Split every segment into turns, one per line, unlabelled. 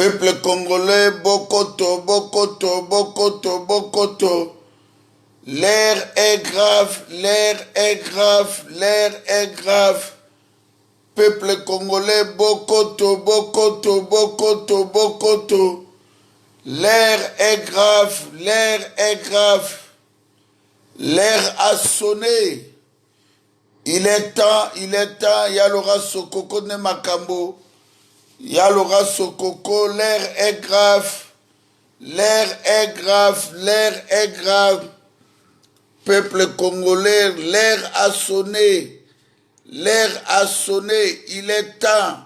Peuple congolais, Bokoto, Bokoto, Bokoto, Bokoto. L'air est grave, l'air est grave, l'air est grave. Peuple congolais, Bokoto, Bokoto, Bokoto, Bokoto. L'air est grave, l'air est grave. L'air a sonné. Il est temps, Yalora Sokoko ne Makambo. Yalora Sokoko, l'air est grave. L'air est grave, l'air est grave. Peuple congolais, l'air a sonné. L'air a sonné, il est temps.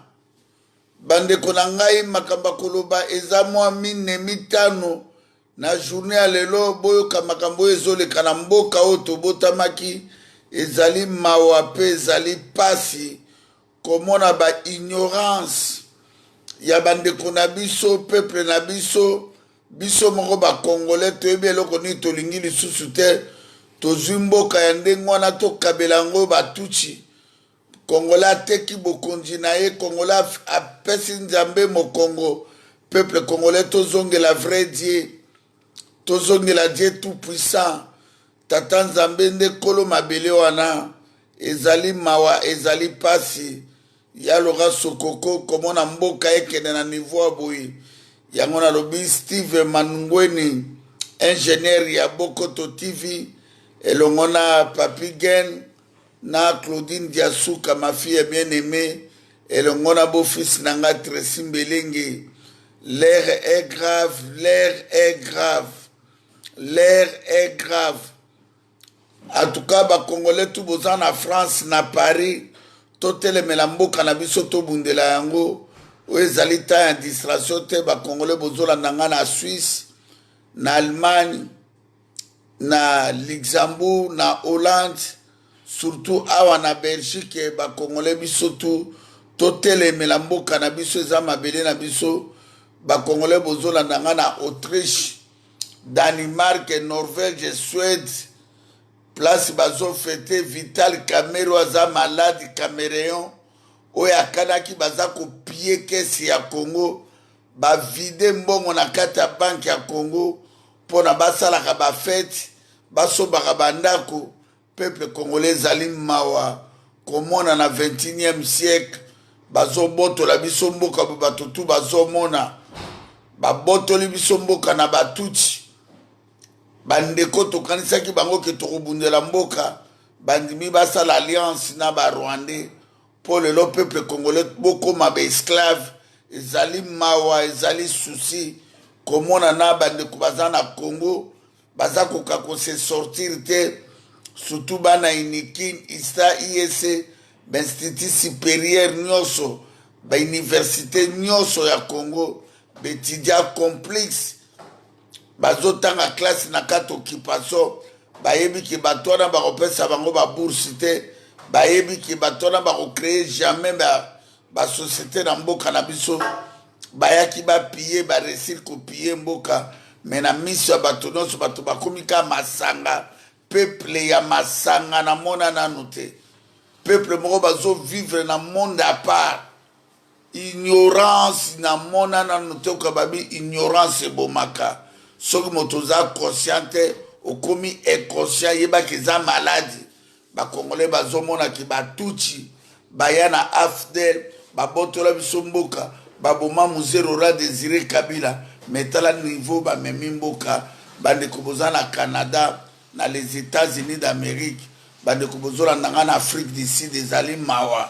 Bande konangai makamba koloba ezamwa mine mitano. Na journée à lelo boyo kamakambo ezole kanamboka oto botamaki. Ezali mawape, ezali pasi. Komona ba ignorance. Ya bande konabiso, peuple nabiso. Biso moko ba congolais toyebi eloko ni tolingi lisusu te. Tozumboka ya ndenge wana tokabelango batuchi. Congolais teki bokonzi na ye, Congolais apesi nzambe mokongo. Peuple congolais tozongela vrai Dieu. Tozongela Dieu tout puissant. Tata nzambe nde kolo mabele wana. Ezali mawa, ezali pasi. Yalora Sokoko komona mboka ekene na niveau aboyi. Yango na lobi Steve Manungweni, ingénieur ya Bokoto TV. Elongona Papi Gen na Claudine Diasuka, ma fille bien-aimée. Elongona beau-fils Nanga Tracy Mbelenge. L'air est grave, l'air est grave. L'air est grave. En tout cas, ba Congolais tout besoin na France, na Paris. Totele melambo kanabiso to bundela yango. Oezali ta ya distraction te ba Congolais bozola nanga na Suisse, na Allemagne, na Luxembourg, na Hollande, surtout awa na Belgique, ba Congolais biso totele melambo kanabiso eza mabele na biso. Ba Congolais bozola nanga na Autriche, Danemark, Norvège, Suède. Place bazo fêté Vital Camero aza malade Caméréon. Oya kanaki baza kopie kesi ya Congo. Ba vide mbongo na kati ya banque ya Congo. Pona basalaka ba fête. Baso bakabandako. Peuple congolais zali mawa. Komona na 21e siècle. Bazo boto la biso mboka batutu bazo mona. Ba boto li biso mboka na batuchi. Bandeko tokanisaki bango ke tokobundela mboka. Bandimi basala alliance na ba Rwandais. Pour le peuple congolais bokoma ba esclave. Ezali mawa, ezali souci. Komona na bandeko baza na Congo. Baza koka ko se sortir te. Surtout bana inikin, ISA, IEC, Institut supérieur nyoso. Ba université nyoso ya Congo. Betidia complexe. Bazotanga classe na kati occupation. Bayebi ki batona ba kopesa bango ba bourse te. Bayebi ki batona ba créer jamais ba société na mboka na biso. Bayaki ba piller ba réussir ko piller mboka. Mais na miso ya bato nyonso bato bakomika masanga. Peuple ya masanga na mona nanu te. Peuple moko bazo vivre na monde à part. Ignorance na mona nanu te okababi ignorance bomaka. Soki motoza consciente okomi inconscient yeba kiza maladi. Ba Congolais bazomona ki batuchi bayana afdel babotola biso mboka baboma muzero ra Désiré Kabila metala niveau ba memi mboka bande koboza na Canada na les États-Unis d'Amérique bande kobozola nanga na Afrique du Sud ezali mawa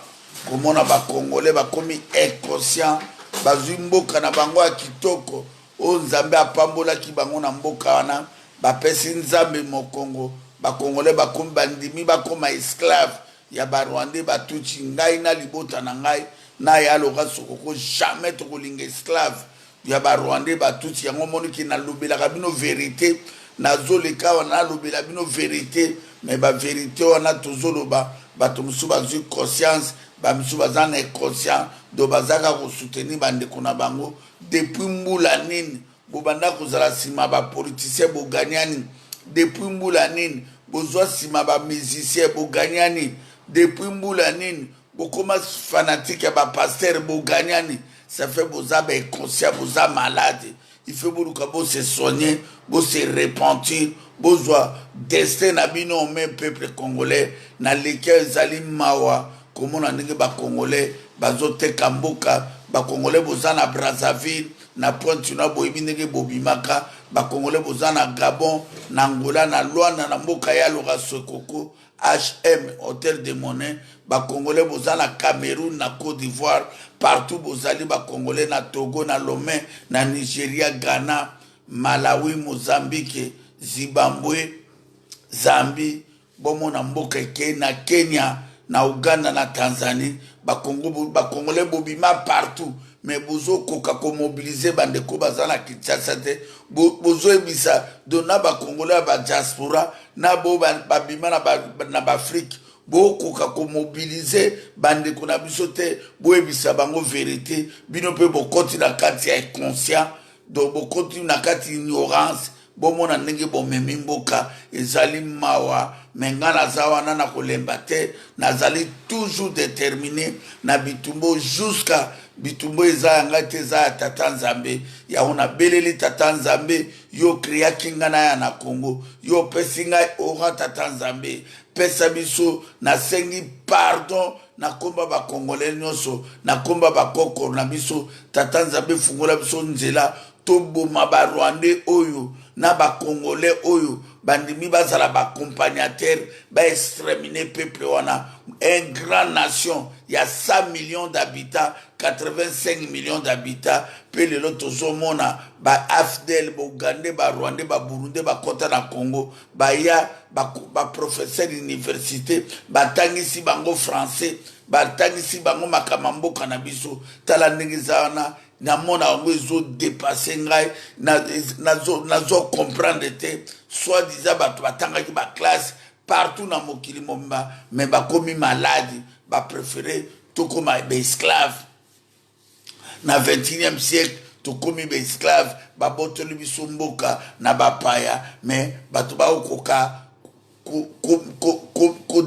komona ba Congolais bakomi inconscient bazwi mboka na bango ya kitoko. O nzambe apambola ki bango na mboka wana bapesi nzambe mokongo ba Congolais bakomi bandimi bakoma esclave ya ba Rwandais batuchi ngai na libota na ngai na ya Yalora Sokoko jamais tokolinga esclave ya ba Rwandais batuchi yango moni ki na lobela kabino vérité na zoleka wana lobela bino vérité mais ba vérité wana tozoloba bato musu bazwi conscience ba musu bazana inconscient do bazaka ko soutenir bandeko na bango. Depuis mbula nini bobanda kozala sima ba politicien boganyani. Depuis mbula nini bozwa sima ba musicien boganyani. Depuis mbula nini bokoma fanatique ya ba pasteur boganyani. ça fait boza inconscient, boza malade. Il faut que se soigner, se repentir, besoin destin nabino au même peuple congolais, na lequel zali mawa, comme on a dit ba congolais, bazote kamboka, ba congolais boza na Brazzaville, na Pointe na boibinege bobimaka, ba congolais boza na Gabon, na Angola, na Luanda, na mboka ya Lora Sokoko, HM, Hôtel de Monnaie, ba congolais boza na Cameroun, na Côte d'Ivoire, partout bozali ba congolais na Togo, na Lomé, na Nigeria, Ghana, Malawi, Mozambique, Zimbabwe, Zambie, bomo na mboka na Kenya, na Uganda, na Tanzanie, ba congolais bobima partout. Mais bozo koka ko mobiliser bandeko bazana Kinshasa te bozo ebisa dona ba congolais ba diaspora na bo babima na ba Afrique bo koka ko mobiliser bandeko na biso te bo ebisa bango vérité bino pe bo koti na kati ya inconscient do bo koti na kati ignorance bo mona ndenge bo memi mboka ezali mawa mengana zawa na kolemba te nazali toujours déterminé na bitumbo jusqu'à bitumbo eza yanga te eza ya tata nzambe yango nabeleli tata nzambe yo kriaki nga na ya na Congo yo opesi ngai ora tata nzambe pesa biso nasengi pardon nakomba bakongolais nyonso nakomba bakokoro na biso tata nzambe fungola biso nzela toboma barwandais oyo na bakongolais oyo bandimi bazala baaccompagnateur baexterminer peuple wana une grande nation il y a 100 millions d'habitants 85 millions d'habitants pe lelo tozomona ba afdel ba ugandais ba rwandais ba burundais ba kota na Congo ba ya ba professeur d'université batangisi bango français batangisi bango makamamboka na biso tala ndenge zana na mona wango ezo dépasser ngai nazo comprendre te soit disant bato batangaki ba classe partout na mokili momba mais bakomi malade ba préféré tout comme ba esclave na 21e siècle tout comme ba esclave ba botoli biso mboka na bapaya mais bato ba okoka ko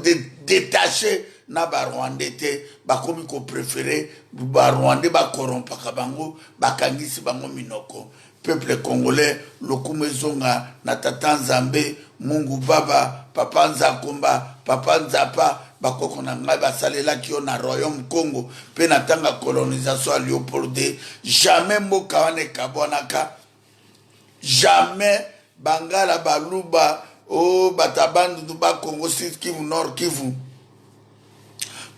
détaché na ba rwandais te bakomi ko préféré ba rwandais ba korompaka bango bakangisi bango minoko peuple congolais lokumu ezonga na tata nzambe mungu baba papa nzakomba papa nzapa bakoko na ngai basalelaki yo na royaume Congo pe na tanga colonisation ya Léopold II jamais mboka wana ekabwanaka jamais bangala baluba o batabandu ba Congo Sud Kivu Nord Kivu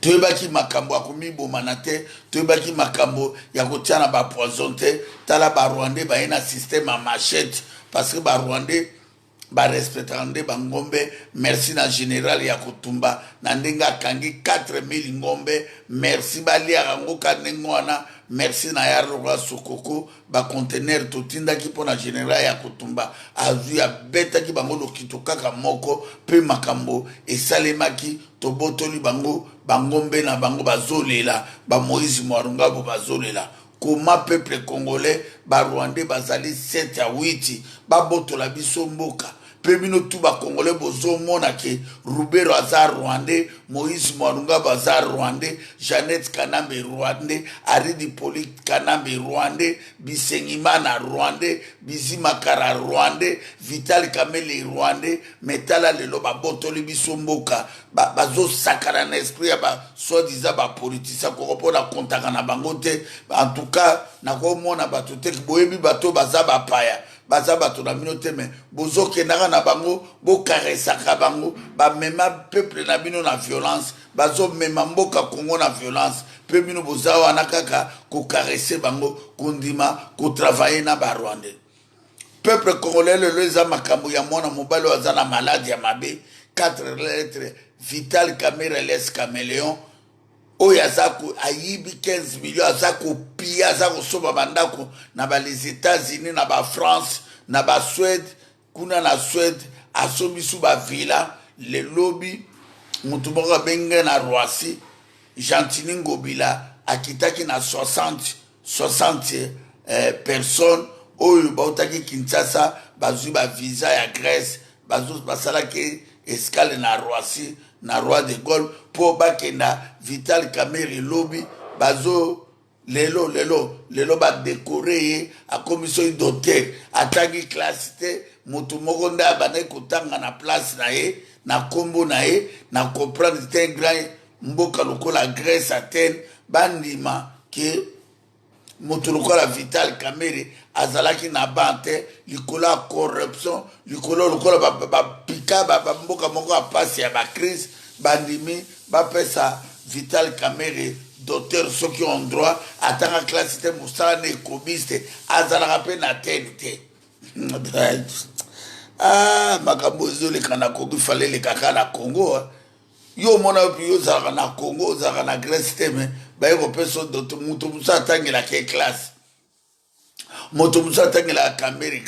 toyebaki makambo ya komibomana te toyebaki makambo ya kotia na bapoison te tala barwandais baye na système ya machette parce que barwandais barespectaka nde bangombe merci na général ya kotumba na ndenge akangi 4000 ngombe merci baliaka yango ka ndenge wana merci na ya Lora Sokoko bacontener totindaki mpo na général ya kotumba azwi abetaki bango lokito kaka moko mpe makambo esalemaki tobotoli bango bangombe na bango bazolela bamoïse Mwarungabo bazolela koma peuple congolais barwandais bazali 7 à 8 babotola biso mboka pe bino tu bakongolais bozomona ke Rubero aza rwandais Moïse Mwarungabo aza rwandais Jeannette Kanambe rwandais Aridi Polyte Kanambe rwandais Bisengimana rwandais Bizimakara rwandais Vital Kamele rwandais metala lelo babotoli biso mboka bazosakana na esprit ya soi-disant bapoliticien kokopona kontaka na bango te en tout cas nakomona bato te boyebi bato baza bapaya baza bato na bino te me bozokendaka na bango bokaresaka bango bamema peuple na bino na violence bazomema mboka Congo na violence pe bino boza wana kaka kokarese bango kondima kotravaille na barwandais peuple congolais lelo eza makambo ya mwana mobali oyo aza na maladi ya mabe 4 lettres Vital Kamerhe les Caméléon oyo aza ayibi 15 millions aza kopia aza kosomba bandako na les États-Unis na ba France na ba Suède kuna na Suède asombisu ba villa le lobby mutu moko benge na Roissy Gentini Ngobila akitaki na 60 personnes oyo bautaki Kinshasa bazwi ba visa ya Grèce basalaki escale na Roissy na Roi de Gaulle pour bakenda Vital Kamerhe lobby bazo lelo ba décorer a commission doté atangi classe te mutu moko nde abana kotanga na place na ye na kombo na ye na comprendre te grand mboka lokola Grèce Athènes bandima ke mutu lokola Vital Kamerhe azalaki na bante likolo ya corruption likolo lokola bapika mboka moko apasi ya bacrise bandimi bapesa Vital Kamerhe docteur soki on droit atanga classe te mosala na ekobiste azalaka mpe na tene te makambo ezoleka na Congo ifale elekaka na Congo yo mona mpe yo ozalaka na Congo ozalaka na Grèce te me baye kopesa docteur moto mosu atangelaka eklasse moto mosu atangelaka Kamerhe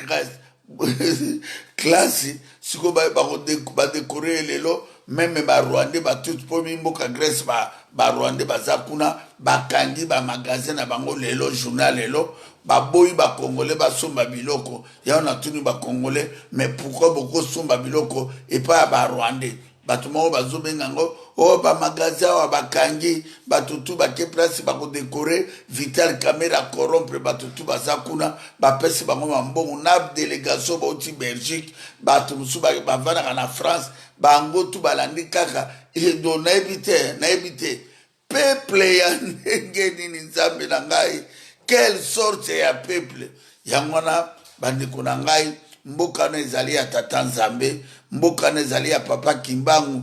classe siko badekore lelo meme barwandais batuti mpo mimboka Grèce barwandais baza kuna bakangi bamagasin na bango lelo journal lelo baboyi bakongolais basomba biloko yao natuni bakongolais mais pourquoi bokosomba biloko epai ya barwandais bato moko bazobenga ngo o bamagasin awa bakangi bato tu bake place bakodekore Vital Kamerhe acorrompre bato tu baza kuna bapesi bango mambongo na délégation bauti Belgique bato mosusu bavandaka na France bango tu balandi kaka edo nayebi te peuple ya ndenge nini nzambe na ngai quelle sorte ya peuple yango wana bandeko na ngai mboka na ezali ya tata nzambe mboka na ezali ya papa Kimbangu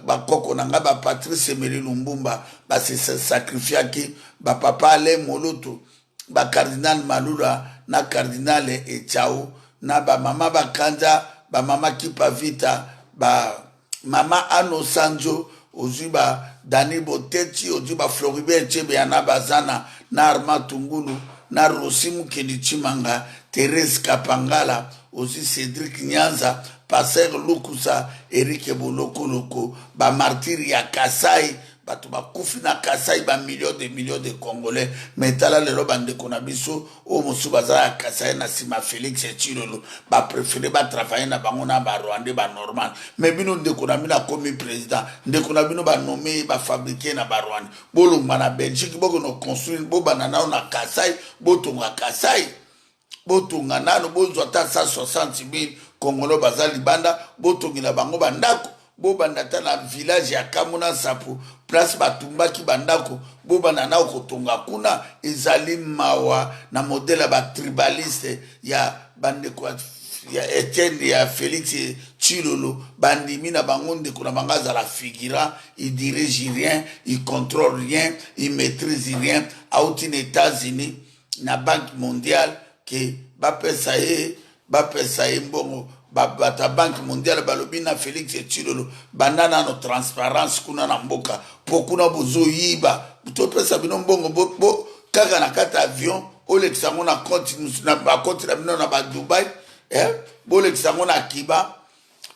bakoko na ngai Patrice Emery Lumbumba base sacrifiaki bapapa Alain Moloto bakardinal Malula na kardinal Echao na bamama Bakanja bamama Kipa Vita mama Ano Sanjo ozwi Dani Boteti ozwi Floribert Chebe yana bazana na Arma Tungulu na Rosimu Kenichimanga Thérèse Kapangala ozwi Cédric Nyanza Passer Lukusa Eric Bolokoloko martyr ya Kasai bato bakufi na Kasai millions de Congolais metala lelo bandeko na biso o mosu baza ya Kasai na sima Félix Tshilolo préféré travailler na bango na Rwandais normal mais bino ndeko na bino komi président ndeko na bino nommé fabriquer na Rwanda bolongwa na Belgique bokono construire bobana nao na Kasai botonga Kasai botonga nano bozwa ta 160,000 Congolais baza libanda botongela bango bandako bobanda ta na village ya Kamuna Sapo place batumbaki bandako bobanda na kotonga kuna ezali mawa na modèle ba tribaliste ya bandeko ya Etienne ya Félix Tshilolo bandimi na bango ndeko na bango la figurant il dirige rien il contrôle rien il maîtrise rien auti na États-Unis na Banque mondiale ke bapesa ye mbongo bata Banque mondiale balobi na Félix Tshilolo bandana no transparence kuna na mboka po kuna bozo yiba topesa bino mbongo bo kaka na kata avion olekisa ngo na compte na bino na Dubai bolekisa ngo na Kiba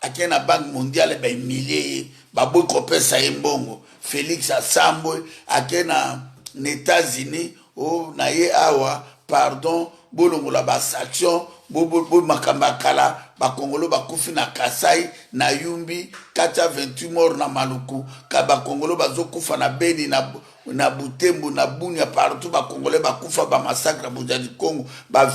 ake na Banque mondiale milliers baboyi kopesa ye mbongo Félix asambwe ake na États-Unis na ye awa pardon bolongola basanction bo makamba kala bakongolo bakufi na Kasai na Yumbi kati 28 morts na Maluku ka bakongolo bazokufa na Beni na Butembo na Bunia partout bakongolais bakufa massacre bojadi Congo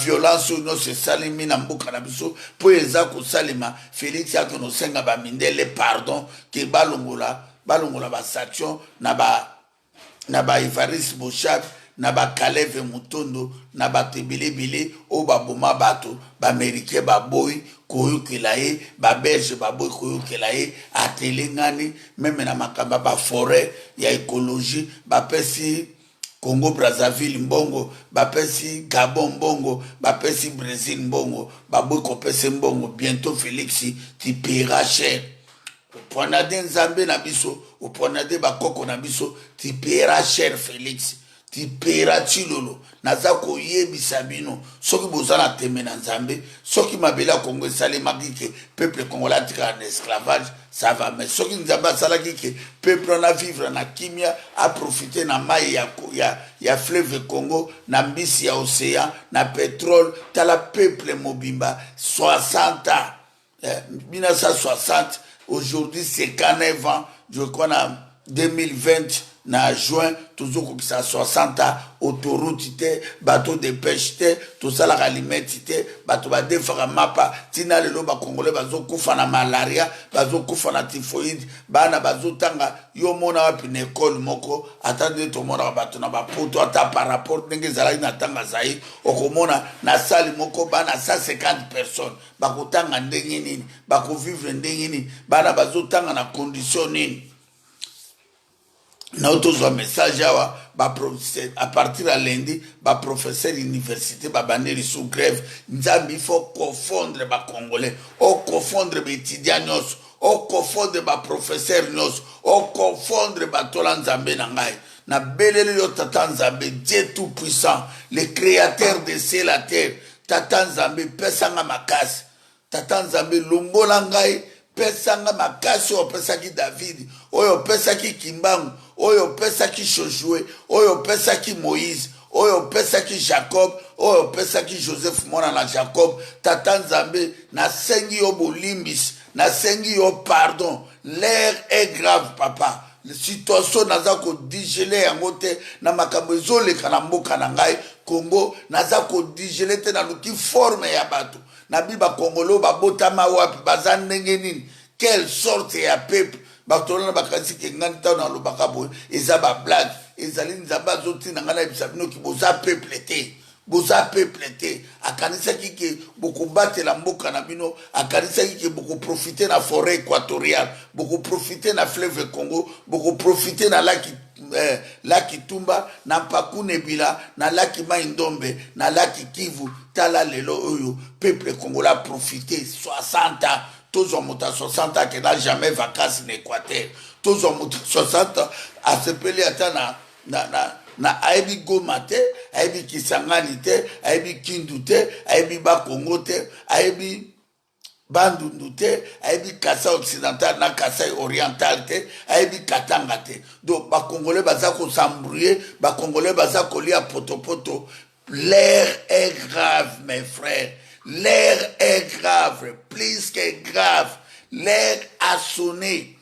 violence nyonso esalemi na mboka na biso po eza kosalema Félix akono senga mindele pardon ke balongola basanction na Evariste Bochak na Kaleve Mutondo na Tebelebele o baboma bato Américain baboy koyokela ye Belge baboy koyokela ye atelengani meme na makamba forêt ya écologie bapesi Congo Brazzaville mbongo bapesi Gabon mbongo bapesi Brésil mbongo baboy kopesa mbongo bientôt Félix tu paieras cher oponade nzambe na biso oponade bakoko na biso tu paieras cher Félix ti pera Tshilolo naza koyebisa bino soki bozala teme na nzambe soki mabela Congo esalemaki ke peuple congolais atika na esclavage ça va mais soki nzambe asalaki ke peuple na vivre na kimia a profiter na mai ya fleuve Congo na mbisi ya océan na pétrole tala peuple mobimba 60 ans 1960 aujourd'hui c'est 49 ans je crois na 2020 na juin toujours que ça 60 autoroute te bateau de pêche te tout ça la alimenti te bateau ba defara mapa tina lelo ba congolais bazokufa na malaria bazokufa na typhoïde bana bazotanga yo mona wapi na école moko attendre to mona bato na ba poto ata par rapport ndenge zalaki na tanga zai okomona na sali moko bana 150 personnes bakotanga ndenge nini bakovivre ndenge nini bana bazotanga na condition nini. Nous avons un message à partir de lundi, les professeurs d'université sont sous grève. Il faut confondre les Congolais, confondre les étudiants, confondre les professeurs, confondre les Tolanzambé Nangai. Na belele yo Tata Nzambe, Dieu tout puissant, le créateur de ciel la terre. Tata Nzambe, pesanga makasi. Tata Nzambe, longola ngai, pesanga makasi o pesaki David, oyo pesaki Kimbangu. Oyo pesaki Josué, oyo pesaki Moïse, oyo pesaki Jacob, oyo pesaki Joseph mona na Jacob. Tata Nzambe na sengi yo bolimbis, na sengi yo pardon. L'air est grave papa. La situation naza ko digérer yango te na makambo ezoleka na mboka na ngai Congo naza ko digérer te na luki forme ya bato. Na biba Congolo ba botama wapi bazan ndenge nini? Quelle sorte ya peuple batolana bakasi ke ngani tana lo bakabo ezaba blague ezali nzamba zoti na ngana bisabino ki boza peuple te akanisa ki beaucoup battre la mboka na bino akanisa ki beaucoup profiter na forêt équatoriale beaucoup profiter na fleuve Congo beaucoup profiter na laki Tumba na Pakune Bila na laki Maindombe na laki Kivu tala lelo oyo peuple congolais profiter 60 ans. Tous ont monté à 60 ans qui n'a jamais vacances en Équateur. Tous ont monté à 60 ans à se peler à na aibi Goma te, aibi Kisangani te, aibi Kindu te, aibi Bakongo te, aibi Bandundu te, aibi Kassa occidental na Kassa oriental te, aibi Katanga te. Donc ba Congolais baza ko s'embrouiller, ba Congolais baza ko lia poto. L'air est grave mes frères. L'air est grave, plus que grave. L'air a sonné.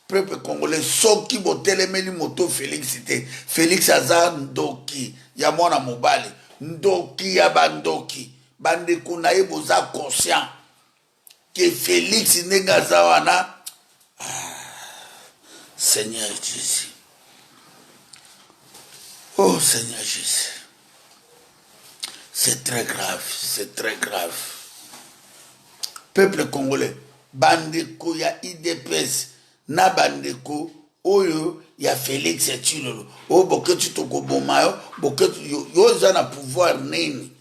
Peuple congolais, soki botelemeli moto Félix ite. Félix aza ndoki. Ya mwana mobali. Ndoki ya bandoki. Bande kunaye boza conscient. Que Félix nengaza wana. Seigneur Jésus. Oh Seigneur Jésus. C'est très grave, c'est très grave. Peuple congolais, bandeko ya IDPS, na bandeko, oyo ya Félix Tshilolo, o boketu toko bomayo, boketu yo zana pouvoir nini,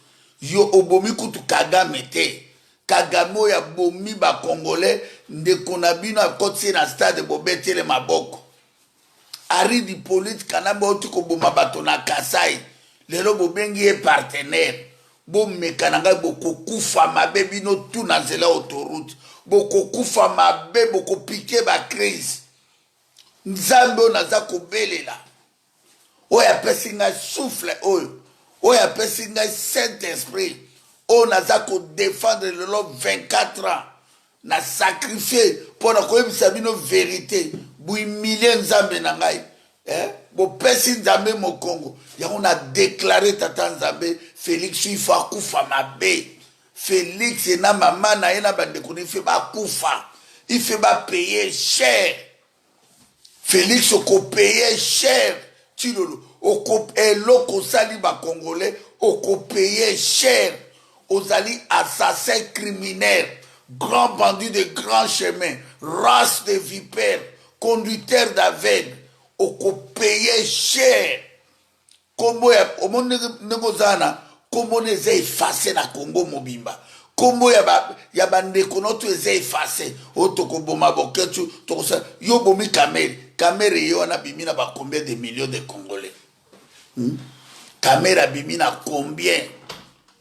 yo obomi kutu Kagame te, Kagame ya bomi ba congolais, ndeko na bino akoti na stade bobetele maboko. Aridi politique kanamba otiko boma bato na Kasai. Lelo bobengi e partenaire bo mekananga boko kufa mabe bino tout na zela autoroute boko kufa mabe boko piquer ba crise nzambe naza ko belela oya pesinga souffle oya pesinga Saint-Esprit o naza ko défendre le 24 ans na sacrifier pour na ko yebisa bino vérité bu humilier nzambe na ngai bo pesi nzambe mo Congo ya on a déclaré Tata Nzambe Félix il faut akufa mabe Félix na mama na ena bande ko ni fait ba kufa il fait ba payer cher Félix ko payer cher tilolo oko eloko sali ba congolais oko payer cher ozali assassin criminel grand bandit de grand chemin race de vipères conducteur d'aveugle oko payer cher kombo ya omonde ngozana kombo neze effacé na Congo mobimba kombo ya bandeko noto eze effacé otoko boma boketu tokosa yo bomi kamere yo na bimina ba combien de millions de Congolais kamera bimina combien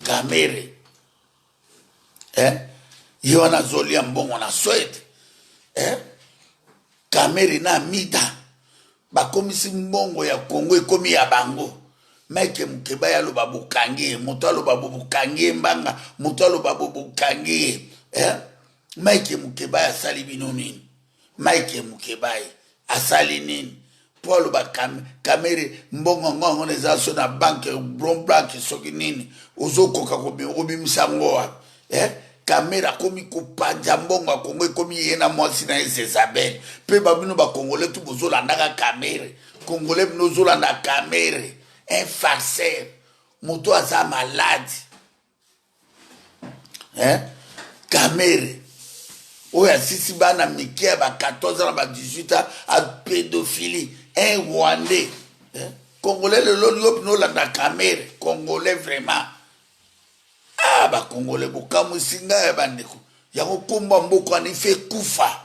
kamere yo na zolia mbongo na Swede kamere na mida bakomisi mbongo ya Congo ekomi ya bango Mike Mukeba aloba bukangi moto aloba bukangi mbanga moto aloba bukangi Mike Mukeba asali bino nini Mike Mukeba asali nini Paul ba kamere mbongo ngongo neza so na banque bron black soki nini ozokoka kobimisa ngoa kamera komi kopanja mbongo akongo komi yena mwasi na Isabelle pe babino ba congolais tout bozolandaka kamere congolais bino zolanda kamere un farceur moto aza malade kamere oya sisi bana mike ba 14 ans ba 18 ans à pédophilie un Rwandais congolais le lolo no la kamere congolais vraiment ba congolais bokamu singa ya bandeko yango komba mboko ani fait kufa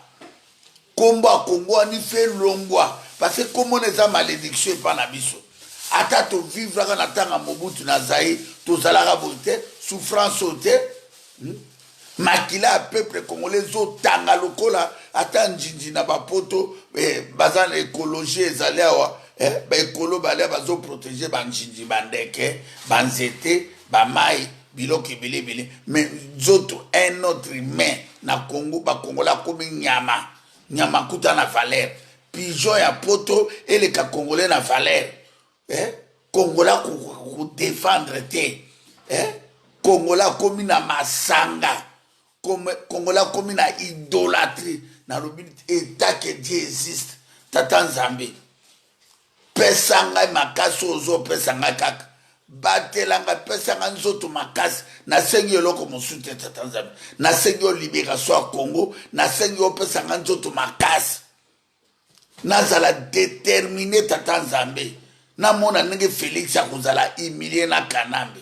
komba kongo ani fait longwa parce que comment les malédiction par la biso ata to vivre na tanga mobutu na zai to zalaka bote souffrance ote makila a peuple congolais zo tanga lokola ata njinji na bapoto bazana écologie ezali awa ba écolo bale bazo protéger ba njinji bandeke banzete ba mai biloko ebele mais zoto un autre humain na Congo ba Congola comme nyama kuta na valeur pigeon ya poto eleka congolais na valeur Congola ko défendre te Congola comme na masanga Congola comme na idolâtrie na l'obédience état que Dieu existe tata Nzambe pesanga makasi ozo pesanga kaka batelanga pesanga nzoto makasi na sengi eloko mosusu tata Nzambe na sengi libération ya Congo na sengi pesanga nzoto makasi nazala déterminé tata Nzambe na mona ndenge Félix akozala humilié na Kanambe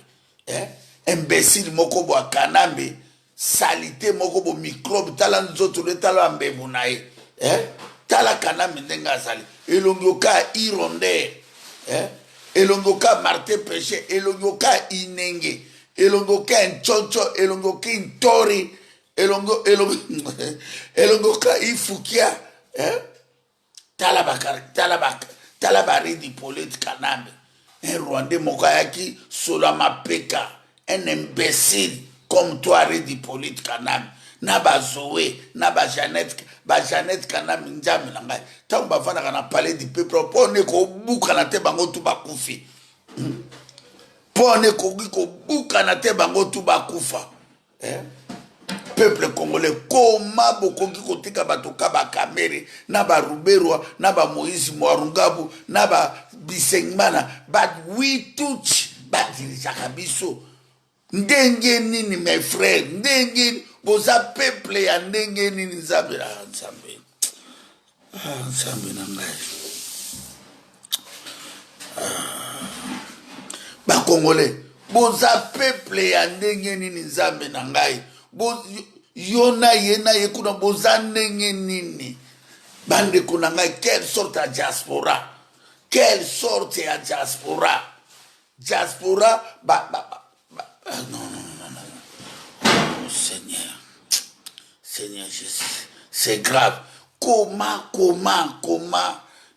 imbécile moko bo Kanambe salité moko bo microbe tala nzoto le tala mbebu na ye tala Kanambe ndenge azali elongoka ironde elongoka Martin Péché elongoka inenge elongoka nchoncho elongoka ntori elongoka ifukia tala baridi Paulette Kanambe un Rwandais mokayaki solo mapeka un imbécile comme toi Ridi Paulette Kanambe na bazoé na ba Jeannette Kanambe njami na ngai tango bafana na palais du peuple pone ko buka na te bango tu bakufi pone ko buka na te bango tu bakufa peuple congolais koma bokoki kotika bato ka ba kamere na ba Ruberwa na ba Moïse Mwarungabu na ba Bisengimana ba wituchi ba dirijaka biso ndenge nini mes frères ndenge boza peuple ya ndenge nini Nzambe na ngai ba congolais boza peuple ya ndenge nini Nzambe na ngai yona yena yekuna boza ndenge nini bande kuna ngai quelle sorte ya diaspora non Seigneur Jésus c'est grave comment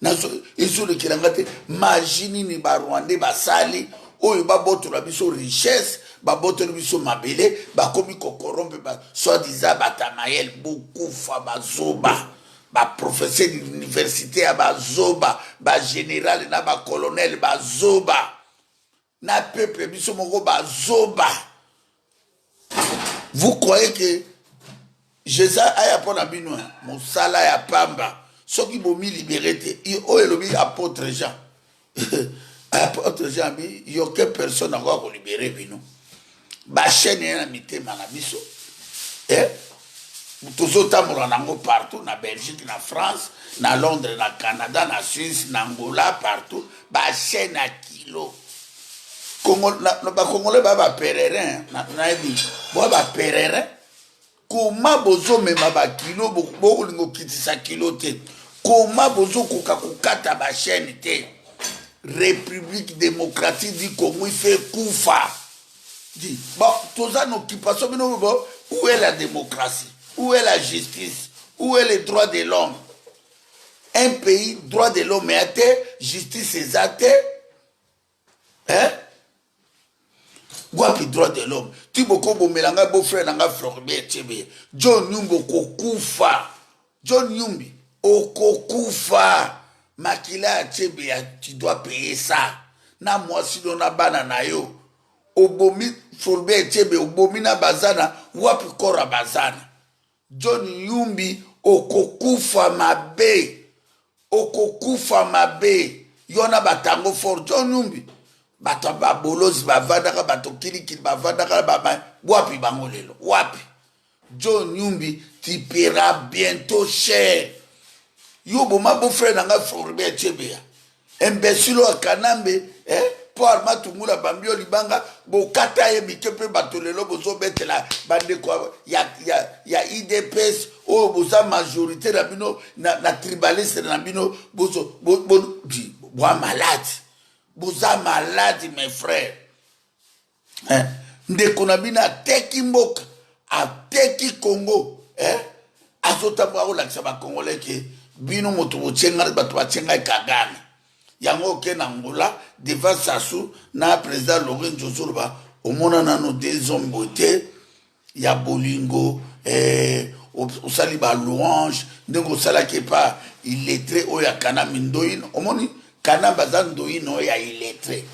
nazo ezole kilangate imagine ni ba Rwandais basali oyo babotola biso richesse babotola biso mabele bakomi kokorompe ba soi-disant batamayel bokufa bazoba ba professeur d'université ya bazoba ba général na ba colonel bazoba na peuple biso moko bazoba. Vous croyez que Jésus a pour la bino mosala ya pamba soki bomi libéré te o elobi apôtre Jean apôtre Jean bi yoke personne n'a ko libérer bino ba chaîne na mitema na biso tozotambola nango partout na Belgique na France na Londres na Canada na Suisse na Angola partout ba chaîne à kilo Congo ba Congolais ba pèlerin na ebi bo ba pèlerin koma bozo mema ba kilo bo lingo kitisa kilo te koma bozo kokata ba chaîne te République démocratique du Congo il fait kufa dit bon toza no occupation bino bo où est la démocratie où est la justice où est les droits de l'homme un pays droit de l'homme et justice exacte Guapi droit de l'homme. Tu boko bomelanga beau-frère nanga Floribert Tchebe. John Nyumbi okokufa. John Nyumbi okokufa. makila tchebe, tu dois payer ça. Na moi si on a banana yo. Obomi Fulbert tchebe, obomi na bazana, wapi kora bazana. John Yumbi, okokufa mabe. Okokufa mabe. Yona batango for John Yumbi. Bato babolozi bavandaka bato kilikili bavandaka baba wapi bangolelo wapi. John Yumbi, tu paieras bientôt cher. Yo boma beau frère nanga Fulbert tchebe. Imbécile wa kanambe po arma tumula bambio libanga bo kata ye mikepe batolelo bozo betela bande kwa ya IDPS o boza majorité na bino na tribaliste na bino bozo boa malade boza malade mes frères ndeko na bina teki mboka ateki Congo azota ba olakisa ba congolais ke bino moto bochenga bato bachenga Kagame yango ke na Angola devant Sassou na président Laurent Josoloba omona nano des hommes beauté ya bolingo osali ba louange ndenge osala ke pa illettré oya kana mindoyin omoni kana bazan doyin oya illettré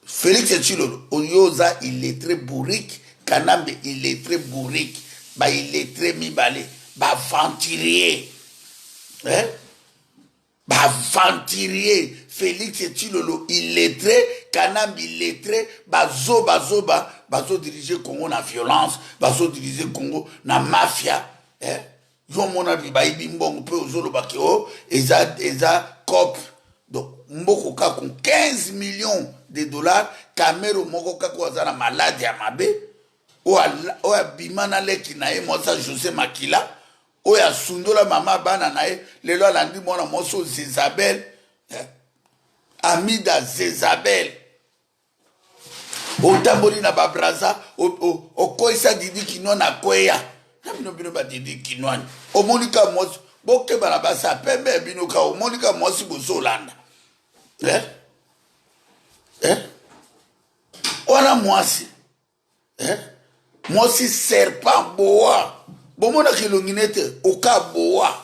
Félix Tshilolo oyoza illettré bourrique kanambe illettré bourrique ba illettré mibale ba venturier Venturier, Félix Tshilolo illettré, Kanambi illettré, bazo diriger Congo na violence, bazo diriger Congo na mafia, yo mona bi baibi mbongo pe ozolo bakio, eza cop. Donc mboko ka kon 15 millions de dollars, Camero moko ka ko azana malade ya mabe, o abimana leki na ye mosa José Makila. Oya sundola mama bana nae lelo alandi mwana moso Zezabel Amida Zezabel otamboli na babraza okoisa Didi Kinwa na kweya na bino ba Didi Kinwa omonika mosi boke bana basa pembe bino ka omonika mosi bozolanda ona mwasi mwasi serpent boa bomona kilonginete okaboa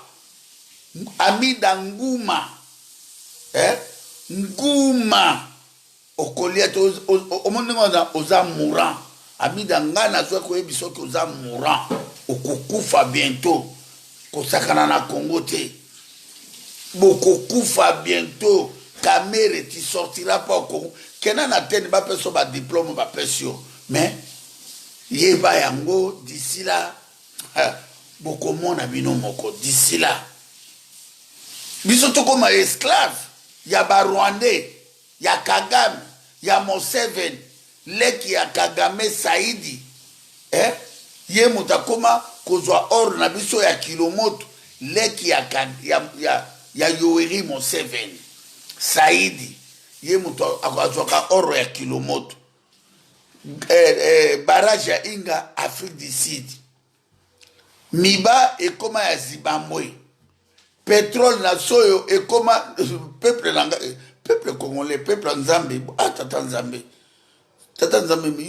Amida nguma nguma okolia to omonenga oza mourant Amida ngana zo ko ebiso ko oza mourant okokufa bientôt kosakana na Congo te bokokufa bientôt Kamere tu sortiras pas au Congo kena na tene ba peso ba diplôme ba pesio mais yeba yango d'ici là beaucoup mona bino moko d'ici là biso to comme esclave ya ba Rwandais ya Kagame ya Museveni leki ya Kagame Saidi ye mutakoma kozwa or na biso ya kilomoto leki ya Yoweri Museveni Saidi ye muto akwazwa or ya kilomoto barrage ya Inga Afrique du Sud Miba ekoma ya Zimbabwe pétrole na soyo ekoma peuple congolais peuple nzambe tata nzambe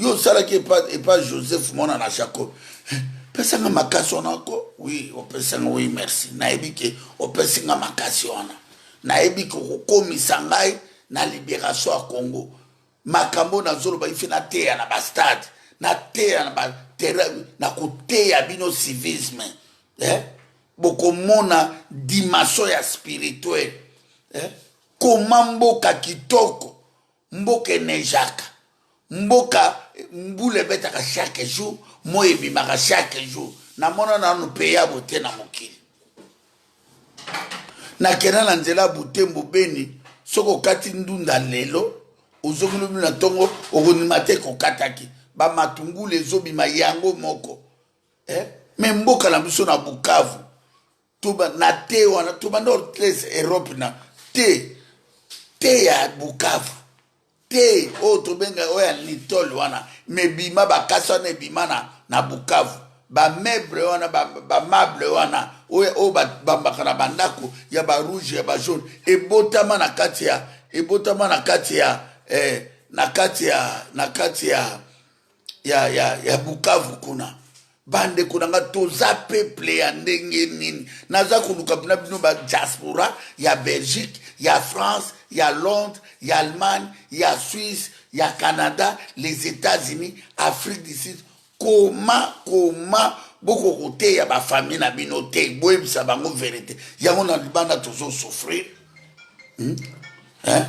yo sala ki pas Joseph mona na Jacob pesanga makasi onako oui opesanga oui merci nayebi ke opesinga makasi ona nayebi ke kokomisa ngai na libération ya Congo makambo na zolo ba ifina teya na bastade na teya na ba na koteya bino civisme bokomona dimension ya spirituel koma mboka kitoko mboka nejaka mboka mbule betaka chaque jour moi ebimaka chaque jour na mona nanu peya bote na mokili na kena na nzela Butembo Beni soko kati ndunda lelo ozongulu na tongo okonimate kokataki ba matungulu ezobima yango moko me mboka na biso na Bukavu tuba na te wana tuba nord tres Europe na te ya Bukavu te o tobenga oya litol wana me bima bakasa na bima na Bukavu ba meuble wana ba meuble wana o ba mbakana bandako ya ba rouge ya ba jaune ebotama na kati ya ya Bukavu kuna bande konanga toza peuple ya ndenge nini naza koluka bina bino ba diaspora ya Belgique ya France ya Londres ya Allemagne ya Suisse ya Canada les États-Unis Afrique du Sud comment boko kote ya ba famille na bino te boyebisa bango vérité yango na libanda tozo souffrir hein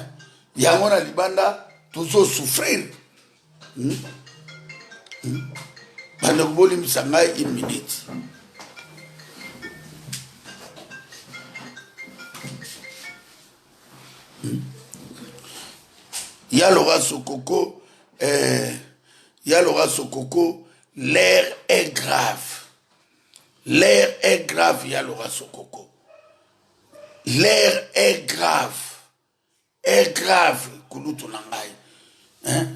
yango na libanda tozo souffrir bande kobolimisa ngai une minute Yalora Sokoko l'air est grave. L'air est grave, Yalora Sokoko. L'air est grave. Est grave, Kulutu Nangai. Hein?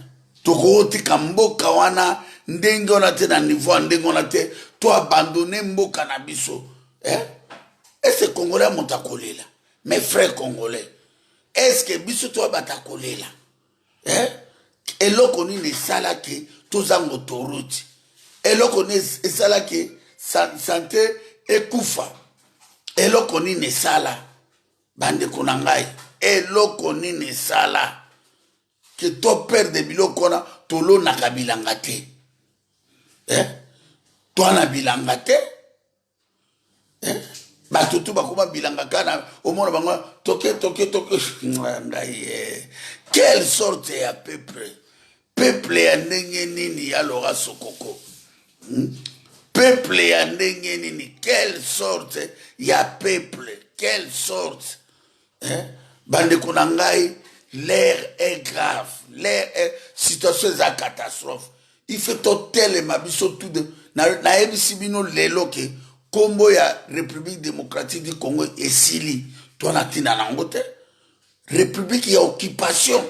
Tokoti Kamboka wana, ndenge on a te na niveau, ndenge on a te, to abandonner mboka na biso. Hein? Est-ce que Congolais montakolela? Mes frères congolais, est-ce que biso to batakolela? Hein? Et là qu'on est sala que tous en autoroute. Et là qu'on est sala que santé et koufa. Et là qu'on est sala bande konangai. Et là qu'on est sala que to père de bilo kona tolo nakabilangate. Hein? Toi na bilangate? Hein? Batutu bakuma bilanga kana omona bango toke ngai quelle sorte ya peuple ya ndenge nini Yalora Sokoko peuple ya ndenge nini quelle sorte ya peuple quelle sorte bande konangai l'air est grave l'air est situation za catastrophe il fait totel mabiso tout de na ebisi bino lelo ke Kombo ya République démocratique du Congo et Sili, toi na tina nangote. République ya occupation,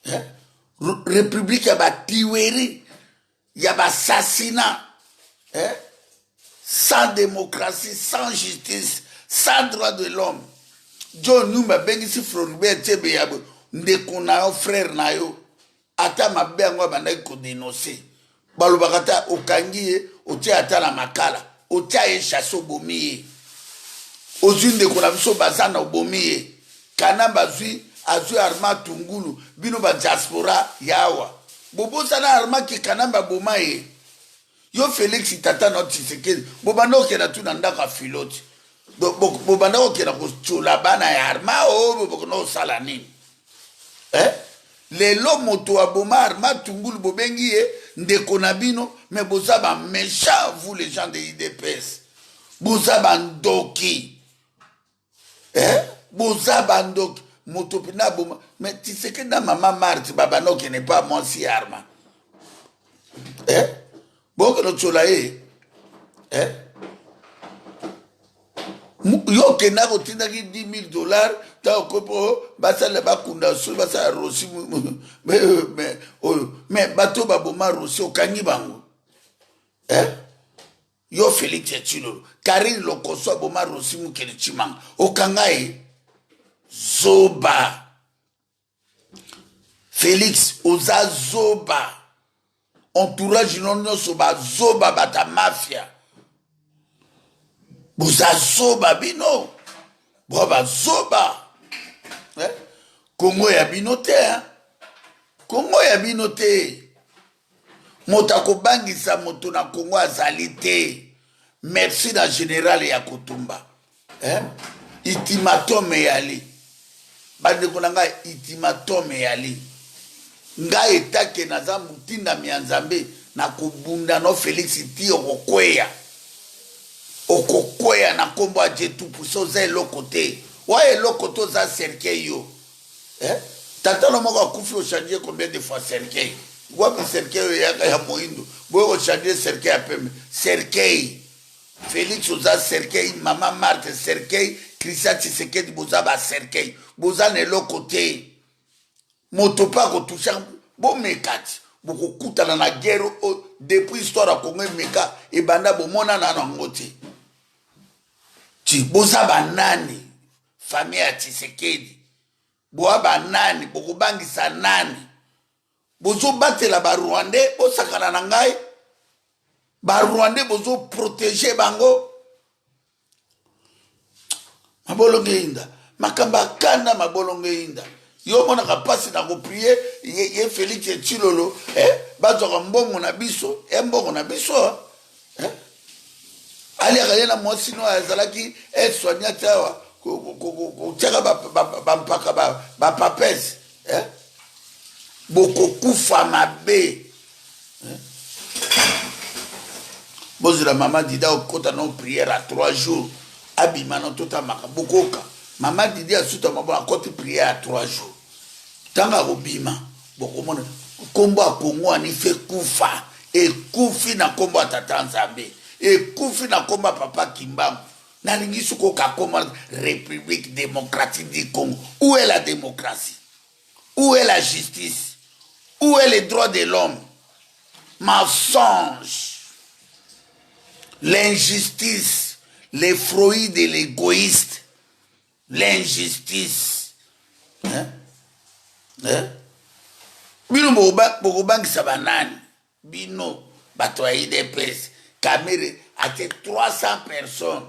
hein? République ya ba tiweri, ya ba assassinat, hein? Sans démocratie, sans justice, sans droit de l'homme. John Numa bengisi Floribert Tebe yabo, ndeko na yo frère na yo, ata mabengo bandaki ko dénoncer. Balobakata okangiye, otie ata na makala. Otia e chasso bomiye ozune de kona biso bazana bomiye kanamba zui azui arma tungulu bino ba diaspora yawa bobo sana arma ki kanamba bomaye yo Félix tata no Tshisekedi bobanda okena tu na ndaka filote bobanda okena ko tchola bana ya arma o bokono sala nini lelo moto aboma arma tungulu bobengi ye ndeko na bino mais bozaba méchant vous les gens de IDPS bozaba ndoki bozaba ndoki moto pina boma mais tu sais que dans maman Marthe baba no qui n'est pas mon si arma bon que notre soleil yo kena ko tindaki $10,000 ta ko basala bakunda so basala rosi mais bato baboma rosi okangi bango yo Félix Tshilolo Karine Lokoso boma rosi mukele chimanga okangai zoba Félix oza zoba entourage non soba zoba bata mafia boza zoba bino boba zoba Congo ya bino te Congo ya bino te moto akobangisa moto na Congo azali te merci na général ya Kutumba itimatome yali bandeko na ngai itimatome yali ngai etake naza mutinda ya Nzambe na kobunda no Félix ti okokwea na kombo a Dieu tout puissant za eloko te wa eloko to za cercueil yo tata lo moko akufi ochange combien de fois cercueil wapi cercueil ya moindo boyo ochange cercueil ya pembe cercueil Félix oza cercueil mama Marthe cercueil Christian Tshisekedi boza ba cercueil boza na eloko te moto pa ko toucha bo mekati boko kutana na guerre depuis histoire ya Congo meka e banda bomona na nango te ti boza banani famille ya Tshisekedi boa banani boko bangisa nani bozo batela ba Rwandais osakana na ngai ba Rwandais bozo protéger bango mabolonge inda makamba kanda mabolonge inda yo mona ka pasi na ko prier ye Félix Tshilolo bazo mbongo na biso mbongo na biso ali akayena mwasino azalaki soigna tawa kutaka bampaka bapapesi bokokufa mabe bozela mama Dida okota no prière à 3 jours abima no totamaka bokoka mama Dida asuta mabo akoti prière à 3 jours tanga kobima bokomona kombo akongo ani fe kufa ekufi na kombo atata Nzambe ekufi na kombo papa Kimbangu nalingi suko kakoma République démocratique du Congo. Où est la démocratie? Où est la justice? Où est les droits de l'homme? Mensonge, l'injustice, les fruits de l'égoïste, l'injustice. Bino bokobangisa banani bino bato ya IDPS Kamere ate 300 personnes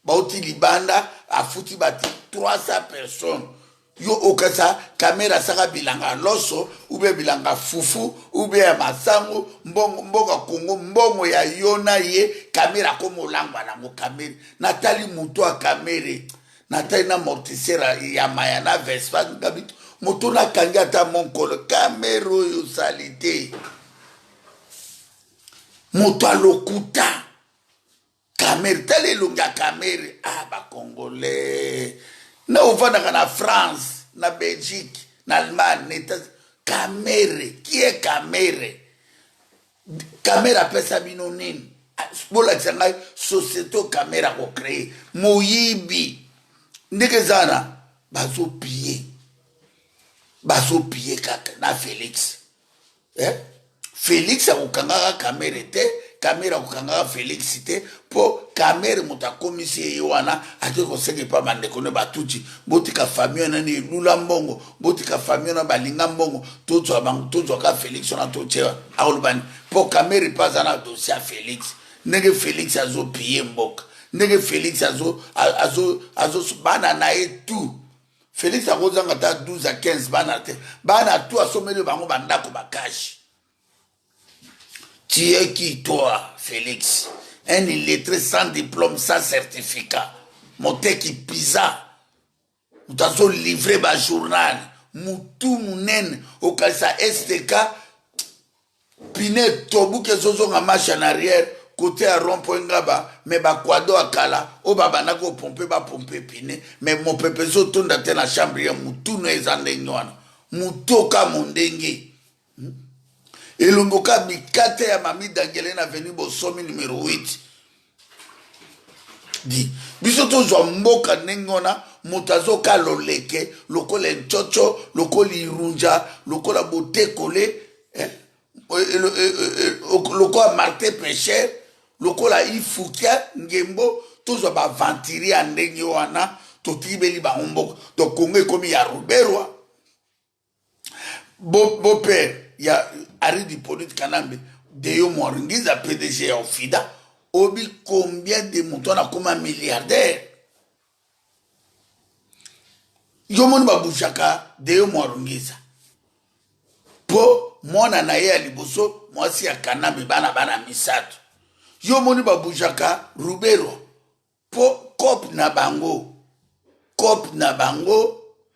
bauti libanda afuti bati 300 personnes yo okasa Kamera saka bilanga loso ube bilanga fufu ube ya masango mbongo Kongo mbongo ya yona ye Kamera komo langwa nango Kamere natali muto a Kamere natali na mortisera ya mayana Vespa ngabito moto na kangata monkolo Kamera yo salite moto alokuta Kamere tali lunga Kamere ba Congolais na uvanda na France na Belgique na Allemagne Kamere qui est Kamere Kamera pesa bino nini bola tsanga société Kamera ko créer moyibi ndeke zana bazo piller kaka na Félix Félix akokanga Kamera te Kamera akokanga Félix te po Kamera mutakomisi yewana ate kosenge pa bandeko ne batuti botika famille nani lula mbongo botika famille na balinga mbongo tozwa bango tozwa ka Félix na tochewa akolubani po Kamera paza na dossier Félix nege Félix azo piller mboka nege Félix azo bana na etu Félix akozanga ta 12 à 15 bana tout asomeli bango bandako bakashi. Tu es qui toi, Félix? Un illettré sans diplôme, sans certificat. Monté qui pisa. Nous t'avons livré ma journal. Moutou mounen. Au cas ça STK. Pinet tobu que zozo nga marche en arrière. Côté à rond-point ngaba. Mais ba kwado akala. O baba nako pompe ba pompe pinet. Mais mon pepe zo tonda te na chambre ya moutou no ezande nywana. Moutou ka mondenge. Elongoka mikate ya mami Dangele na venu bosomi numéro 8. Di. Biso tozwa mboka nengona mutazo ka loleke, lokola nchocho, lokola irunja, lokola botekole, lokola Martin Pécher, lokola ifukia ngembo, tozwa ba ventiri ya ndenge wana, totibeli ba mboka. Donc Congo komi ya Ruberwa. Beau père, il y a Ari Hippolyte Kanambe, Deyo Mwaringiza PDG au FIDA, obi combien de moutons a comme un milliardaire. Yomoni Babouchaka, Deyo Mwaringiza. Po, mwana na ye aliboso, mwasi ya Kanambe bana misato. Yomoni Babouchaka, Rubero. Po, kop na bango,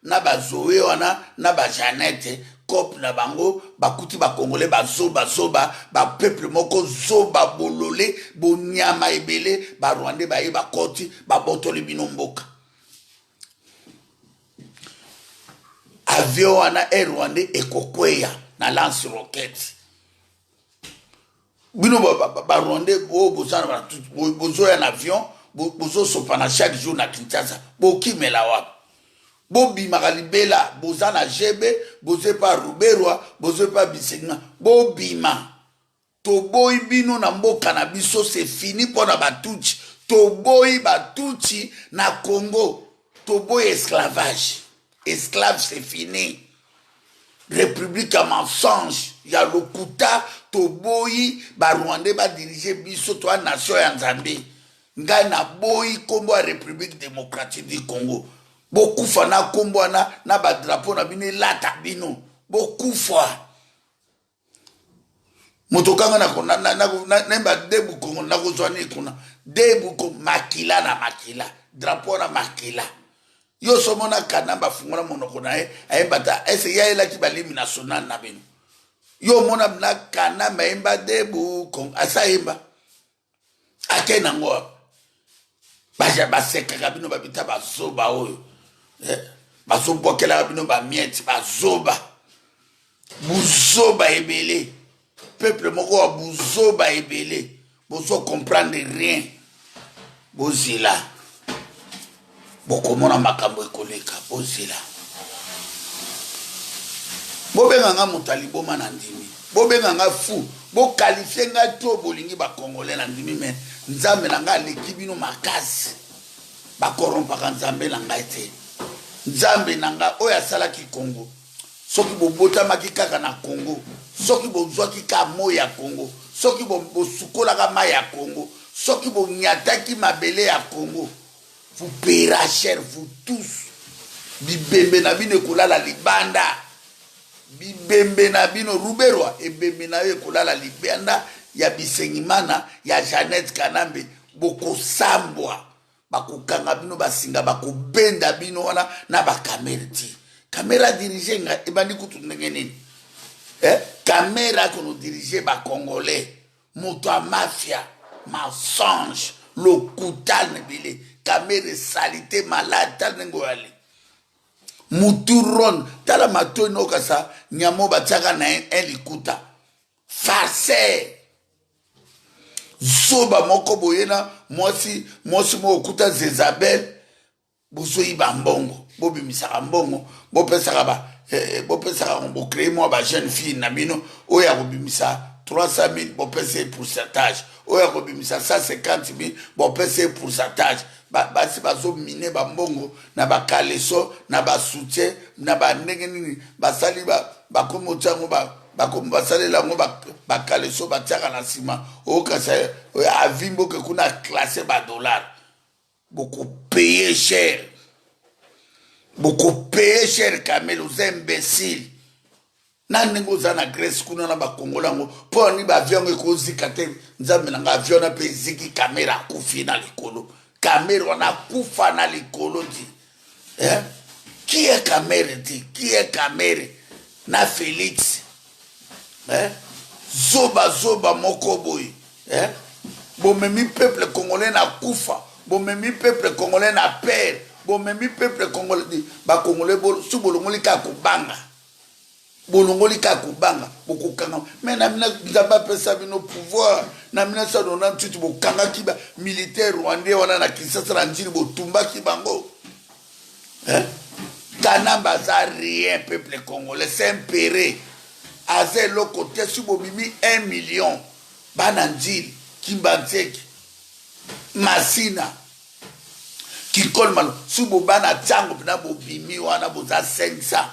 na bazoe wana, na ba Janete, kop na bango bakuti ba Congolais bazoba ba peuple moko zoba bolole bonyama ebele ba Rwandais ba yeba koti ba botoli bino mboka avion wana Rwandais ekokweya na lance roquette bino ba Rwandais bozana ba bozo ya avion bozo sopana chaque jour na Kinshasa bokimela wapi Bobi Magalibela, Bozana Jebe, Boze pa Ruberwa, Boze pa Bisenga, Bobima. Toboi bino na mboka na biso, c'est fini pour na batuchi. Toboi batuchi na Congo. Toboi esclavage. Esclave, c'est fini. République à mensonge. Ya lokuta, toboyi Rwandais ba diriger biso to nation ya Nzambe nga na boyi kombo ya République démocratique du Congo bokufa na kombo na ba drapeau na bino lata bino bokufa motokanga na ba debu Congo na kozwani kuna debu ko makila na makila drapeau na makila yo somona kana ba fungona monoko na ayembata ese ya ela ki balimi national na bino yo mona na kana maemba debu ko asaimba akena ngo baja baseka kabino babita bazoba oyo bazobokela bino ba miette bazoba buzoba ebele peuple moko wa buzoba ebele bozo comprendre rien bozila bokomona makambo ekoleka bozila bobenga nga mutali boma na ndimi bobenga nga fu bokalifie nga to bolingi bakongole na ndimi me nzambe na nga leki bino makasi bakorompaka nzambe na ngai te nzambe na nga oyo asalaki Congo soki bobotamaki kaka na Congo soki bozwaki ka moyi ya Congo soki bosukolaka mai ya Congo soki bonyataki mabele ya Congo vous payerez cher vous tous bibembe na bino ekolala libanda bibembe na bino ruberwa ebembe na yo ekolala libanda ya bisengimana ya Jeannette Kanambe bokosambwa bakokanga bino basinga bakobenda bino wana na bakamera ti kamera dirige nga ebandi kutu ndenge nini kamera kono dirige bakongolais moto ya mafia mensonge lokuta nebele kamera salité malade tal nengo yale muturon tala matoi nokasa nyamo batiaka na likuta farce zoba moko boyena mwasi mo okuta Zezabel bozoyiba mbongo bobimisaka mbongo bopesaka bocreye mwa ba jeune fille na bino oyo akobimisa 300 000 bopesa pourcentage oyo akobimisa 150 000 bopesa pourcentage basi bazomine bambongo na bakaleso na basoutien na bandenge nini basali bakomotiango basalela yango bakaleso batiaka na nsima okasa avimboke kuna classe badollar bokopeye cher Kamel aux imbéciles na ndenge oza na Grèce kuna na bakongola yango mpo ni baavion ekozika te nzambe na nga avion na mpe eziki kamera akufi na likolo kamera wana akufa na likolo ti qui est kamera ti qui est kamera na Félix zoba moko boye bomemi peuple congolais na kufa bomemi peuple congolais na père bomemi peuple congolais bakongolais su bolongoli ka kubanga bokokanga mais na mina nzamba pesa bino pouvoir na 1998 bokangaki ba militaire rwandais wana na Kinshasa na njini botumbaki bango Kanamba za rien peuple congolais s'empéré aze lo côté su bomimi 1 million bana njili Kimbanzeki Masina Kikolmalo su bobana tango na bobimi wana boza 500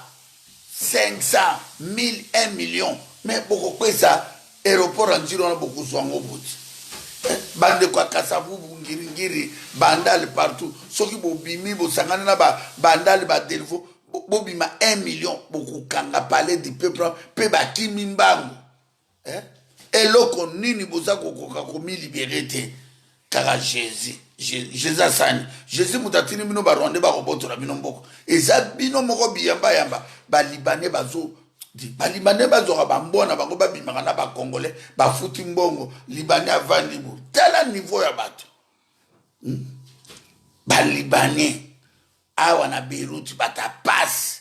1000 1 million mais beaucoup ça aéroport en njili wana bokozwango boti bande kwa Kasavubu ngiri bandal partout soki bobimi bosangana na bandal ba delvo bobima 1 million bokukanga palais du peuple pe bakimi mbango eloko nini boza kokoka komi liberté kaka Jésus asani Jésus mutatini bino baronde bakobotola bino mboko eza bino moko biyamba balibane bazoka bambona bango babimaka na bakongolais bafuti mbongo libanais avandi bo tala niveau ya bato balibanais awa na Beirut batapasi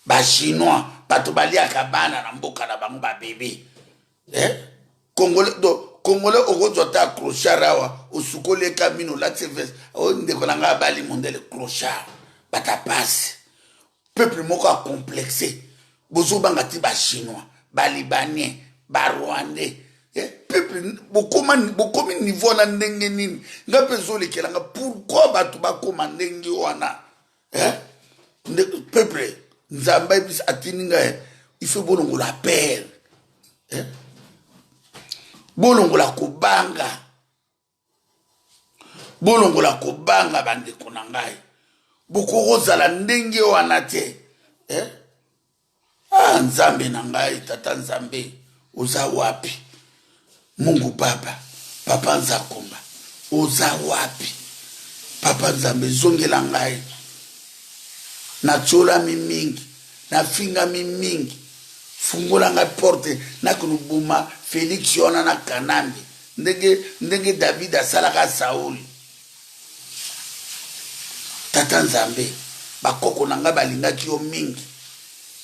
bachinois bato baliaka bana na mboka na bango babebe Congolais okozwa ta clochard awa osukoleka mino lati veste ndeko na nga bali mondele clochard batapasi peuple moko a complexé bozobanga ti bachinois balibanais barwandais peuple bokomi niveau na ndenge nini nga mpe zolekelanga pourquoi bato bakoma ndenge wana peuple nzambe atini nga il faut bolongola père bolongola kobanga. Bolongola kobanga bandeko na ngai. Bokozala ndenge wana te. Nzambe na ngai, tata Nzambe, oza wapi? Mungu Baba, Papa Nzakomba, oza wapi? Papa Nzambe, zongela ngai. Na tchola mingi, na finga mingi. Fungola ngai porte, na kunubuma Felix yona na kanambi. Ndenge David asalaka Sauli. Tata Nzambe, bakoko na ngai balingaki yo mingi.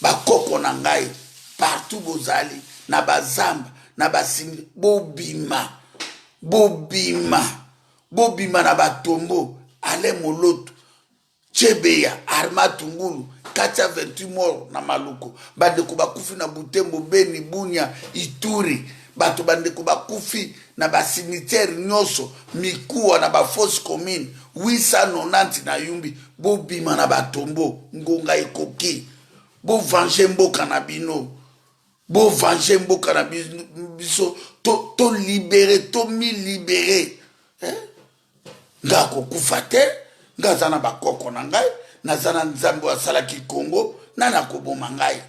Bakoko na ngai, partout bozali, na bazamba, na basimbi, bobima. Bobima na batombo, ale moloto, Chebeya, Arma Tungulu, Katia 28 mort na Maluku. Bandeko bakufi na Butembo, Beni, Bunia, Ituri. Bato bandeko bakufi na basimitiere nyoso, Mikuwa na bafosse commune, 890 na Yumbi. Bobima na batombo, ngonga ekoki. Bo venger mboka na bino. Bo venger mboka na biso. To libéré, to mi libéré. Nga kokufa te. Nga zana bakoko na ngai. Na zana Nzambe wa salaki Congo. Nana koboma ngai.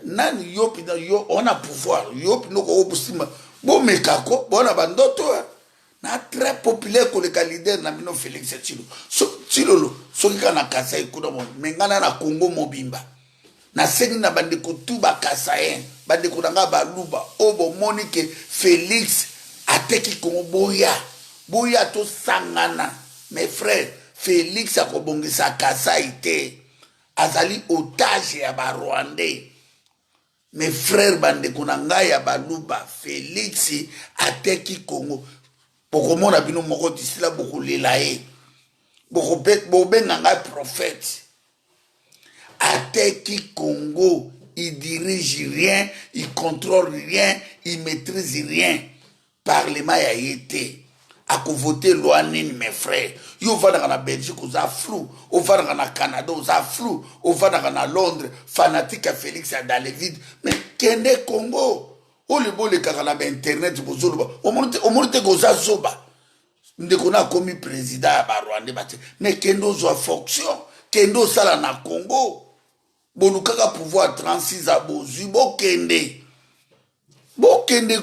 Nani yopi na yo. On a pouvoir. Yopi no ko obusima. Bo mekako. Bona bandoto. Na très populaire ko le leader na bino Félix Tshilo. Tshilolo. Soki kana kasa ikuda mo. Mengana na Congo mobimba. Na sengi na bandeko tu bakasayen, bandeko nanga baluba, obo monike Félix ateki Congo boya to sangana. Mes frères, Félix akobongisa Kasai te, azali otage ya ba Rwandais. Mes frères bandeko nanga ya baluba, Félix ateki Congo. Bokomona bino moko disila bokolela ye. Bobenga ngai prophète. Ateki Congo, il dirige rien, il contrôle rien, il maîtrise rien. Parlement a été. A voter loi nini, mes frères. Yo va dans la Belgique, aux flou. On va dans le Canada, aux flou. On va dans Londres, fanatique à Félix à dans les vides. Mais Kende Congo. O le beau le caranabe internet, au monde de Goza Zoba. Ndeko na commis président à Rwanda. Mais Kendo zo fonction. Kendo sala na Congo. Bonukaka pouvoir 36 à Bozu, Bokende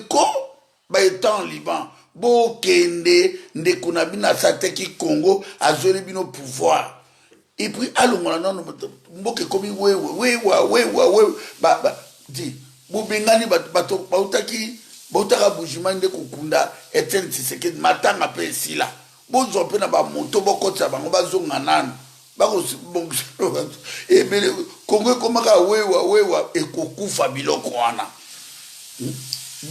ko, ba étant Liban, Bokende, Ndekunabina Sateki Congo, a zone bino pouvoir. Et puis, allons, non, Mboke komi, di, Bobengani, Bautaki, Bautaka Boujimande Kukunda, Etienne Tshisekedi, Matanga Pesila, Bozo Pena Bamonto, Bokota, Bangobazonganan. Et Congo komaka wewa ekokufa biloko wana.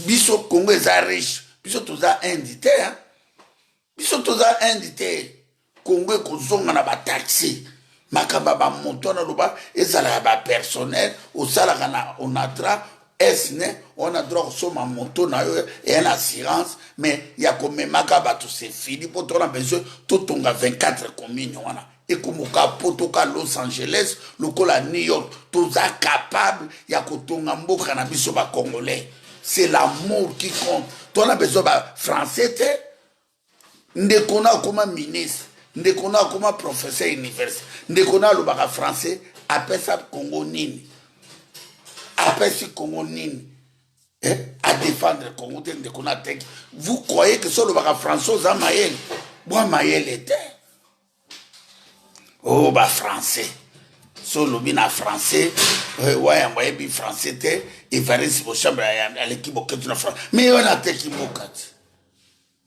Biso Congo eza riche, biso toza indité hein. Biso toza indité. Congo ekozonga na ba taxi. Makamba ba moto na loba ezala ba personnel osalaka na onatra esne on a droit soma moto na yo et une assurance mais ya komemaka bato c'est fini pour ton besoin tout tonga 24 communes wana. Et comme potoka Los Angeles, lokola New York, tous sont capables, il y a kotonga mboka na biso ba congolais. C'est l'amour qui compte. Tu as besoin de français, ndekona comme ministre, ndekona comme professeur universitaire, ndekona le baga français, appelle ça Congo nini. Appelle ça Congo nini. À défendre le Congo, ndekona tek. Vous croyez que sur le baga français, ça maël. Moi maël était. Oh, bah, français. Solo bina français. Ouais, moi, bi français, te. Et faire si vos chambres à l'équipe au Kétuna France. Mais on a te kimbokat.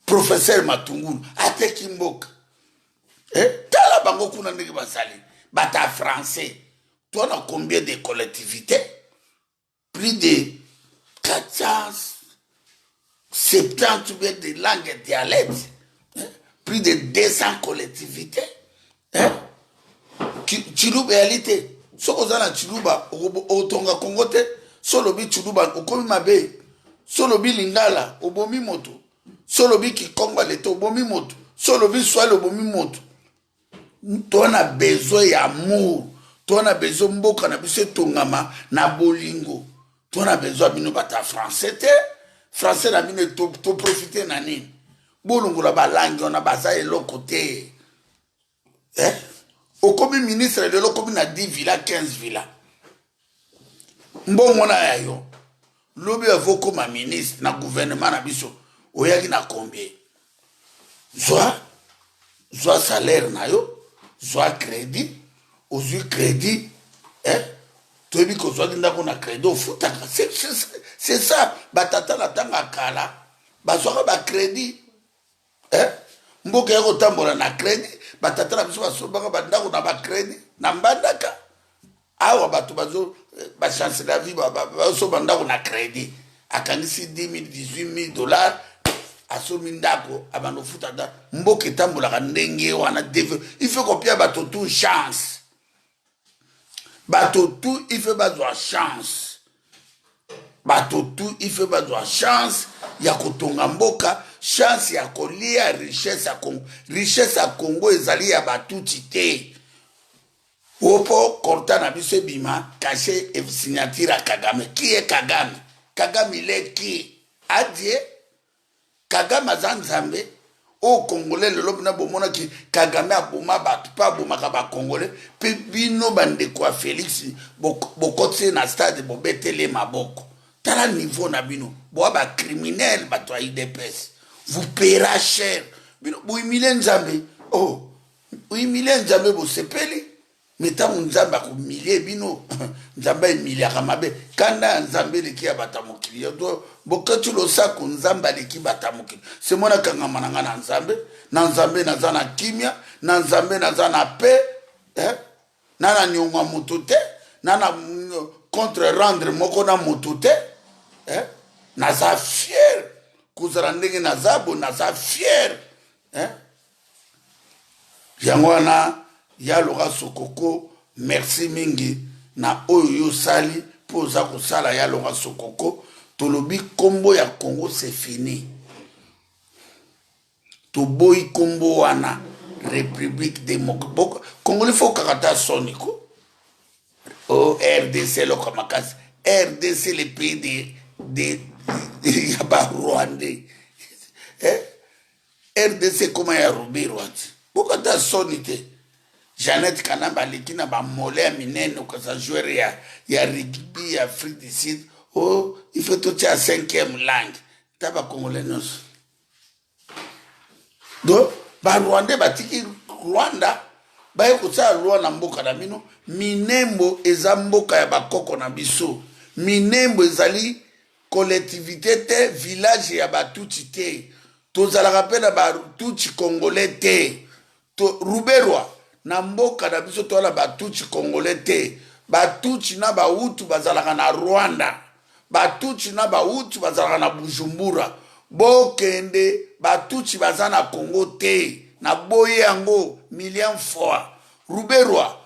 Professeur Matungulu, a te kimbok. Tala bango kuna ndeki basali. Bata français. Toi, on a combien de collectivités? Plus de 470 de langues et dialectes. Plus de 200 collectivités. Chiluba réalité. Soko zana chiluba otonga kongote. Solo bi chiluba okomi mabe. Solo bi lingala obomi moto. Solo bi kikonga leto obomi moto. Solo bi swale obomi moto. Toi a besoin d'amour. Toi a besoin mboka na biso tongama na bolingo. Toi a besoin bino bata français te. français na bino to profiter na nini bolongola balangi on a baza eloko te okomi ministre lelo okomi na 10 villa 15 villa mbongo na yayo lobi avokoma ministre na gouvernement na biso oyaki na combien zwa salaire na yo zwa crédit ozwi crédit toyebi kozwaki ndako na crédit ofutaka c'est ça batata na ntango akala bazwaka bacrédit mboka ya kotambola na crédit batata na biso basombaka bandako na bacrédit na mbandaka awa bato bachance la vie basomba ndako na crédit akangisi 10 000 18 000 $, asomi ndako abanda ofuta da mboka etambolaka ndenge wana il faut kopia bato tout chance bato tout il fait bazwa chance bato tout il fait bazwa chance ya kotonga mboka chance ya kolia richesse ya Congo ezali ya batuti te opo korta na biso bima caché et signature à Kagame. Qui est Kagame? Kagame il est qui? Adie Kagame azanzambe o Congolais le lobina bomona ki Kagame aboma batu pa boma ka ba Congolais pe bino bande kwa Félix bokotse na stade bobetele maboko tala niveau na bino bo ba criminel batu a IDPS vous paiera cher bino bo humilier nzambe bo sepeli metango nzambe akomilie bino nzambe emiliaka mabe kanda nzambe leki ya bata mokili yo bokati losako nzambe aleki bata mokili semona kangama nanga na nzambe naza na kimia na nzambe naza na pe na nyongwa moto te na contre rendre moko na moto te naza fier kozala ndenge naza fier yango wana ya Laurent Sokoko merci mingi na oyo yo sali po za ko sala ya Laurent Sokoko tolobi kombo ya Congo c'est fini to boy kombo wana République démocratique Congo il faut kakata soniko RDC lo kamakasi RDC le pays de yaba Rwandais RDC koma ya Rubirwati bokata sonite Jeannette Kanamba likina ba mole minene ko sa joueur ya rugby ya Afrique du Sud il faut tout à 5e langue taba congolais nos do ba Rwanda batiki Rwanda ba ko sa Rwanda mboka na mino Minembo eza mboka ya bakoko na biso Minembo ezali collectivité te village ya batuti te tozalaka pe na batuti congolais te to Ruberwa na mboka na biso toala batuti congolais te batuti na bautu bazalaka na Rwanda batuti na bautu bazalaka na Bujumbura bokende batuti bazana Congo te na boye yango million fois Ruberwa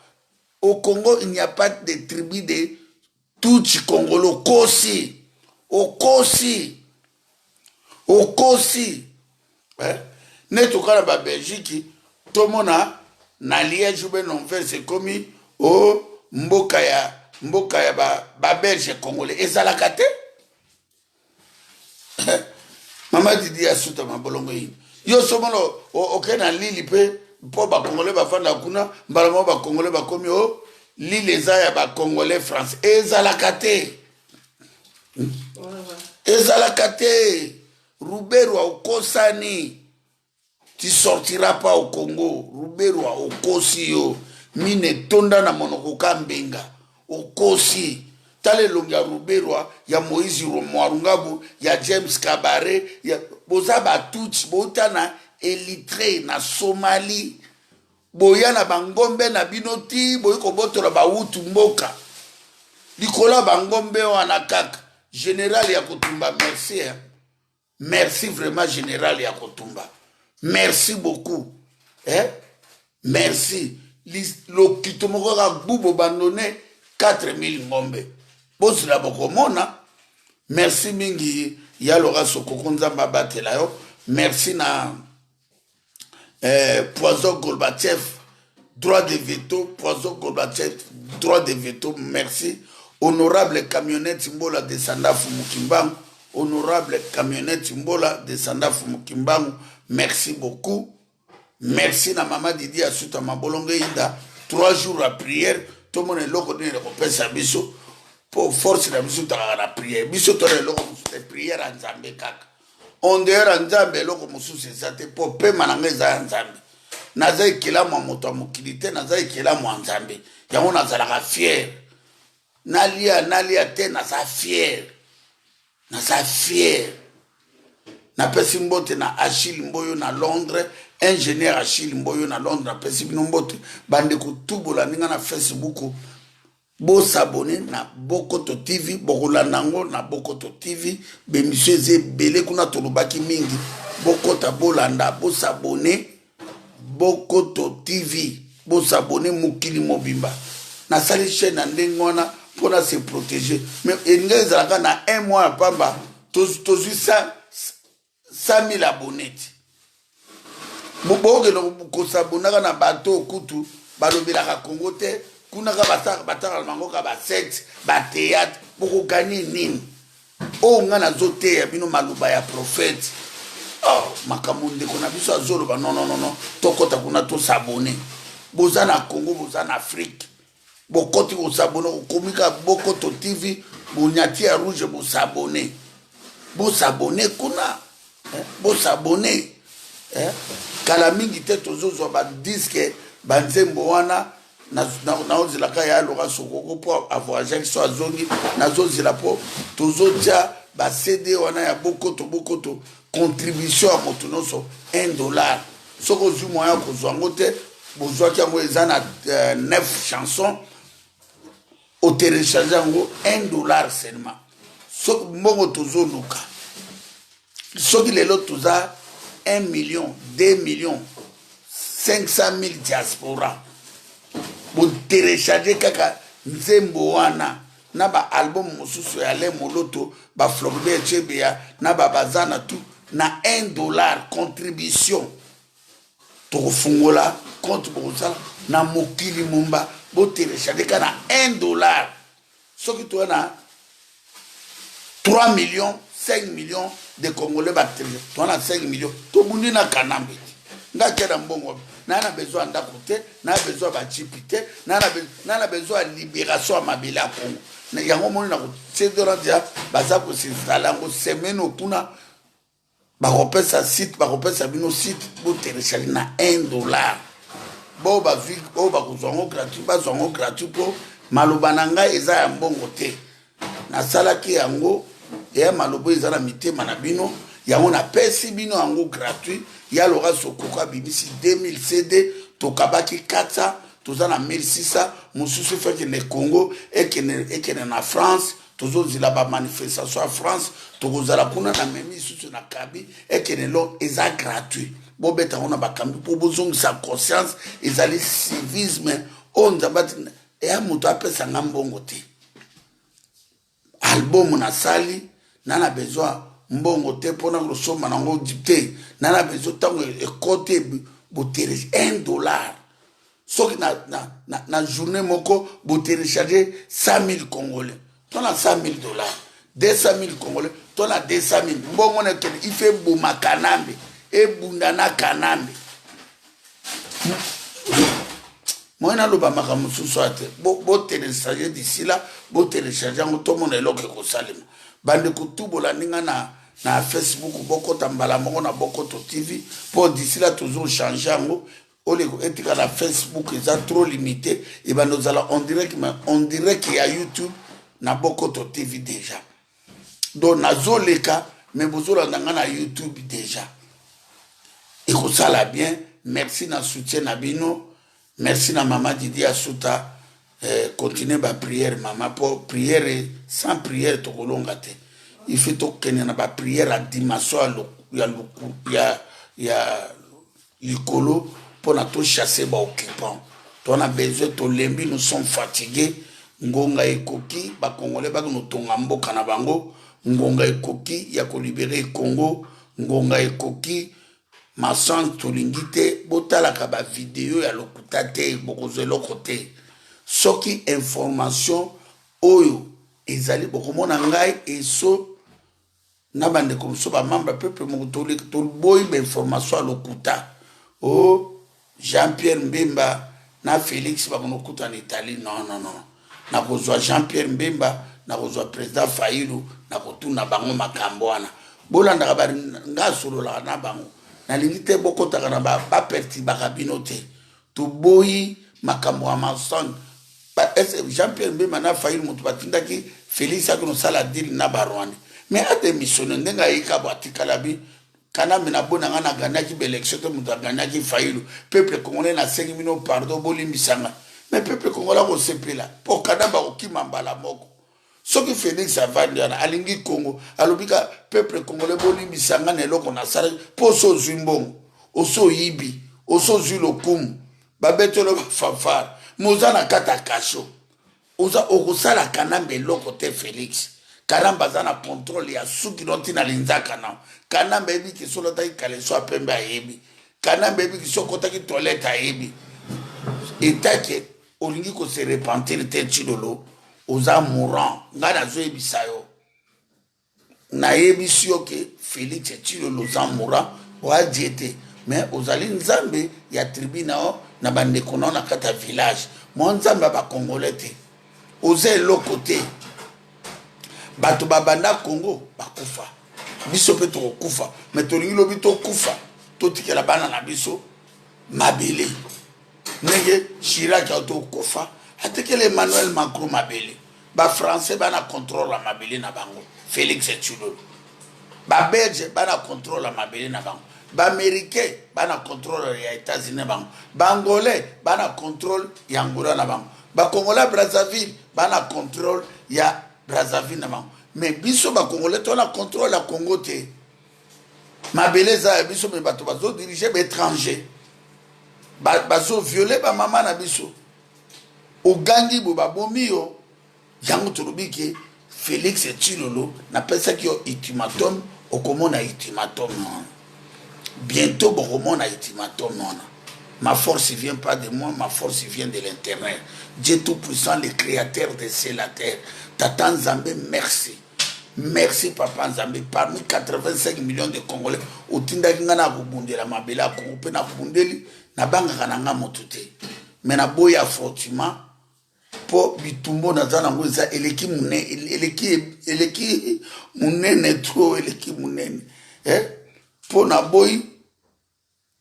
au Congo il n'y a pas de tribu de Tutsi congolo kosi neto kala ba Belgique tomona na Liège be non faire c'est comme mboka ya ba Belge congolais ezalaka te mama didi asuta mabolongo yi yo somono okena lili pe po ba congolais ba fanda kuna mbala mo ba congolais ba komi lili ezaya ba congolais France ezalaka te Ruberwa okosani tu sortiras pas au Congo Ruberwa okosi yo mine tonda na monoko kambenga okosi tale longa Ruberwa ya Moïse Mwarungabu ya James Kabare ya boza batuti botana Érythrée na Somalie boya na bangombe na binoti boyiko botola bautu mboka likola bangombe wana kaka général ya Kotumba merci merci vraiment général ya Kotumba merci beaucoup merci lo kitomoko ka bubo bandone 4000 ngombe bosila bokomona merci mingi ya Laurent Sokoko nzamba batela yo merci na Poison Gorbatchev droit de veto Poison Gorbatchev droit de veto merci honorable camionnette Mbola de Sandafu Mukimbangu honorable camionnette Mbola, descendant Fumukimbangu, merci beaucoup. Merci na maman Didi Asuta Mabolonge Ida. 3 jours à prière, tout le monde est là, on est là, biso. Pour force la biso à la prière. Biso to le loko de prière en Zambie kaka. On dehors en Zambie loko musu c'est ça te pour pe mananga za en Zambie. Naza ikela mo moto mokilité, naza ikela mo en Zambie. Yango nazala fier. Nalia te naza fier. Naza fier. Na pesi mbote na Achille Mboyo na Londres, ingénieur Achille Mboyo na Londres, na pesi mbote bande kutubola ninga na Facebook. Bo s'abonner na Bokoto TV, Bokolandango na Bokoto TV, be monsieur Zebele kuna tolobaki mingi, Bokota Bolanda, bo s'abonner Bokoto TV, bo s'abonner Mukili Mobimba. Na sali chaîne ndengona pour se protéger. Mais il a na 1 mois à Pamba, tous 100 000 abonnés. Boboke no ko s'abonner na bateau kutu, balobela Congo te. Kuna ka bataka mango ka ba set ba théâtre pour gagner nini o ngana zote ya bino maluba ya prophète oh makamunde kona biso azolo ba non tokota kuna to s'abonner boza na Congo boza na Afrique bokoti ko s'abonner ko komika Bokoto TV bonyati ya rouge bo s'abonner kuna bo s'abonner kala mingi te tozozo ba disque ba nzembo wana na ozilaka ya loka sokoko pour avoir gens qui soit zongi na zozila po tozotia ba CD wana ya Bokoto contribution à motonoso $1 soko zu moya ko zwango te bozwa ki ngo ezana 9 chansons au télécharger ngo $1 seulement soko mbongo tozoluka soki lelo toza 1 million 2 millions 500 000 diaspora pour télécharger kaka nzembo wana na ba album mosusu ya le moloto ba Floribert Chebeya na ba bazana tout na $1 contribution to fungola compte bozala na mokili mumba bo télécharger kana $1 soki to na 3 millions 5 millions de Congolais ba télécharger to na 5 millions to bundi na kanambe nga kera mbongo nana besoin d'akoute na besoin ba chipite nana besoin libération à mabela Congo na yango moni na ko cedora dia baza ko s'installer ngo semaine okuna ba repesa site ba repesa bino site bo télécharger na $1 bo ba vi bo ba ko zongo gratuit ba zongo gratuit po maloba nanga eza ya mbongo te na salaki yango ya malobo eza na mitema na bino yango na pesi bino yango gratuit ya lora sokoka bibisi 2000 CD tokabaki 400 tozana 1600 mususu feke ne Congo ekene na France tozozila ba manifestation à France tokozala kuna na memi susu na kabi ekene lo eza gratuit bobeta ona bakambi po bozongisa conscience ezali civisme on zabati ya muto apesa ngambongo te album na sali nana besoin mbongo te pona kosoma nango dipte nana besoin tango ekote botere $1 soki na journée moko bo télécharger 100 000 Congolais tona $100 000 200 000 Congolais tona 200 000 mbongo na kele ife buma kanambe e bundana kanambe moina loba makamususu ate bo télécharger d'ici là bo télécharger ngo to mona eloke ko salema bande kutubola ninga na Facebook Bokota mbala moko na Bokoto TV pour d'ici là toujours changer ngo oleko etika na Facebook est trop limité et ben nous allons on dirait qu'il y a YouTube na Bokoto TV déjà donc nazoleka mais bozola ndanga na YouTube déjà et ko sala bien merci na soutien na bino merci na maman Didi Asuta continuer ba prière maman pour prière sans prière to kolonga te il faut to kenya na ba prière à dimension ya likolo pour na to chasser ba occupant to na besoin to lembi nous sommes fatigués ngonga ekoki ba congolais ba no tonga mboka na bango ngonga ekoki ya ko libérer Congo ngonga ekoki masan tolingite botala ka ba vidéo ya lokuta te bokozelo côté soki information oyo ezali bokomona ngai eso Nabande comme ça, membre peuple mokotoli tout boy information à l'okuta. Oh, Jean-Pierre Mbemba, na Félix bakonokuta en Italie. Non, non, non. Na kozwa Jean-Pierre Mbemba, na kozwa président Fayulu, na kotuna bango makamboana. Bolanda bari nga solo la na bango. Na limite bokota kana ba perti bakabinote. To boy makambo amason. Jean-Pierre Mbemba na Fayulu mutu batindaki Félix akono sala deal na barwani. Mais à des missions, ndenga ika bati kalabi kana mina bona ngana gana ki élection to muta gana ki Fayulu peuple congolais na 5 millions pardon bolimbisanga mais peuple congolais ko sepela pour kana ba okimambala moko soki Félix avandi ana alingi Congo alobika peuple congolais bolimbisanga ne loko na sala poso zwimbongo oso yibi oso zwilokum babetolo fafar mozana kata kasho oza okosala kana meloko te Félix Karamba zana contrôle ya suki noti na linzaka na kanamba ebi ki solo ta ikale so apembe ayebi kanamba ebi ki sokota ki toilette ayebi etake olingi ko se repentir te chilolo oza mourant ngana zo ebisa yo na yebi sio ke Félix chilolo za mourant wa diete mais ozali nzambe ya tribuna o na bande konona kata village mo nzambe ba congolais te oze lokote bato babanda Congo bakufa biso pe to kufa mais to lingi lobi to kufa to tikela bana na biso mabele nenge Chirac to kufa atekele Emmanuel Macron mabele ba français bana contrôle la mabele na bango Félix Tshisekedi ba belge bana contrôle la mabele na bango ba américain bana contrôle ya États-Unis bango ba angolais bana contrôle ya Angola na bango ba congolais Brazzaville bana contrôle ya Brazzaville na bango mais biso ba congolais to na contrôle la Congo te mabele za biso me bato bazo diriger ba étranger bazo violer ba mama na biso ogangi bo ba bomio yango tolobiki Félix Tshisekedi na pesa ki ultimatum okomona ultimatum non bientôt bokomona ultimatum non ma force vient pas de moi ma force vient de l'intérieur Dieu tout-puissant le créateur de ciel et la terre Tata Nzambe merci merci papa Nzambe parmi 85 millions de Congolais otindaki nga na kobundela mabele ya Congo mpe na bundeli na bangaka na nga moto te me na boya fortiment po bitumbo naza nango eza eleki munene to eleki munene po na boyi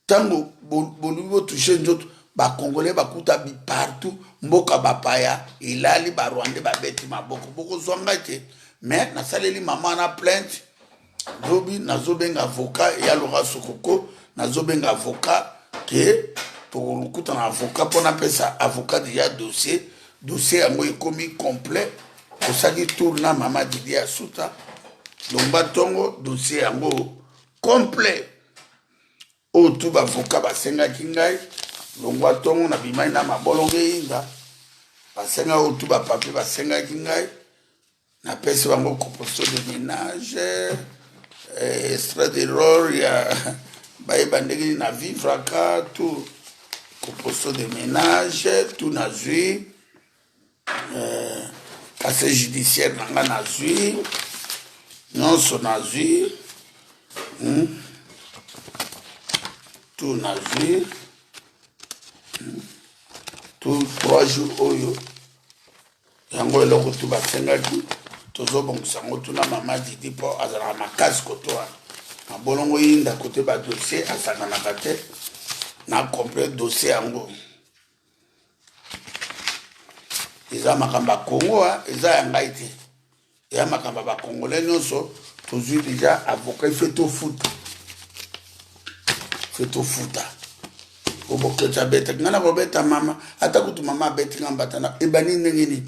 tango bolubi botouche nzoto bakongolais bakuta bi partout mboka bapaya ilali barwande babeti maboko bokozwanga te mais nasaleli mama na plainte lobi nazobenga avocat ya Laura Sokoko nazobenga avocat ke tokolukuta na avocat mpona pesa avocat deja dossier yango ekomi complet osali tour na mama Didi Asuta lomba ntongo dossier yango complet oyo tu bavocat basengaki ngai longwa ntongo na bimai na mabolongo eyinga basenga oyo tu bapapie basengaki ngai napesi bango composition de ménage extrait de ror ya bayeba ndenge nini na vivraka tout composition de ménage tout nazwi casier judiciaire na nga nazwi nyonso nazwi tout nazwi tout 3 jours oyo yango eloko tu basengaki tozobongisa yango tuna mama Didi mpo azalaka makasi koto wana na bolongo yinda kote badossier asanganaka te na complet dossier yango eza makambo ya Congo eza ya ngai te eya makambo ya bakongolais nyonso tozwi deja avocat ife tofuta oboketa beta ngana kobeta mama ata kutu mama abeti nga mbatana ebani ndenge nini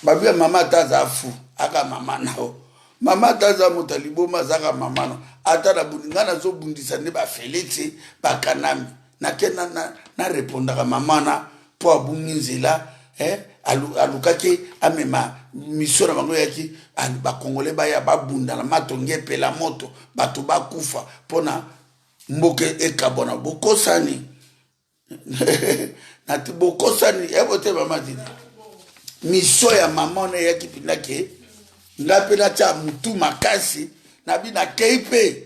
babia mama ataza fu aka mama nao mama ataza moto liboma azaka mama nao ata na bundi nga nazobundisa nde Félix bakanami nake na repondaka mama na po abungi nzela alukaki amema mission na bango yaki bakongole baya babundana matongi epela moto bato bakufa mpona mboke ekabona bokosani nati bokosani ebote mama Didi mission ya mama na yaki pindaki ngapela cha mutu makasi na bina keipe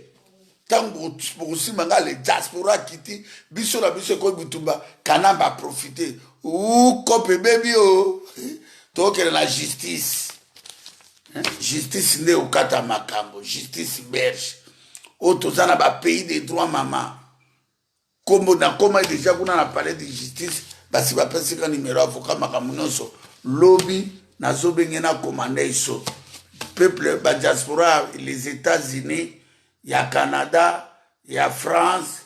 tango bosima nga le diaspora kiti biso na biso ko bitumba kanamba profiter ou kope baby o to que la justice justice ne okata makambo justice berge o tozana ba pays des droits mama comme na koma déjà kuna na palais de justice basi ba pesi ka numéro avocat makambo nyonso lobby na zobenge na commander iso peuple ba diaspora les États-Unis ya Canada ya France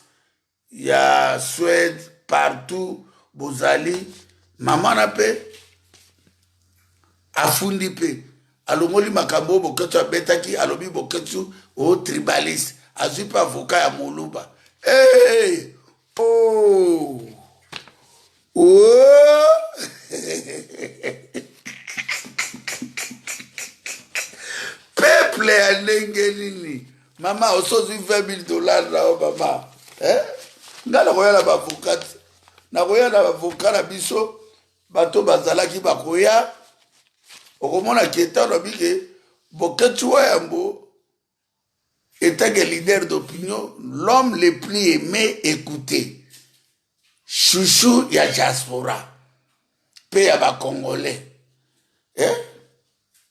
ya Suède partout bozali mama na pe afundi pe alongoli makambo boketu abetaki alobi boketu o tribaliste azwi pa avocat ya moluba hey oh oh peuple ya ndenge nini mama osozi $20,000 na mama nga nakoya na bavocat nakoya na bavocat na biso bato bazalaki bakoya okomona keta na bike boketu wa yambo étant leader d'opinion l'homme le plus aimé écouté chouchou ya diaspora pe ya ba congolais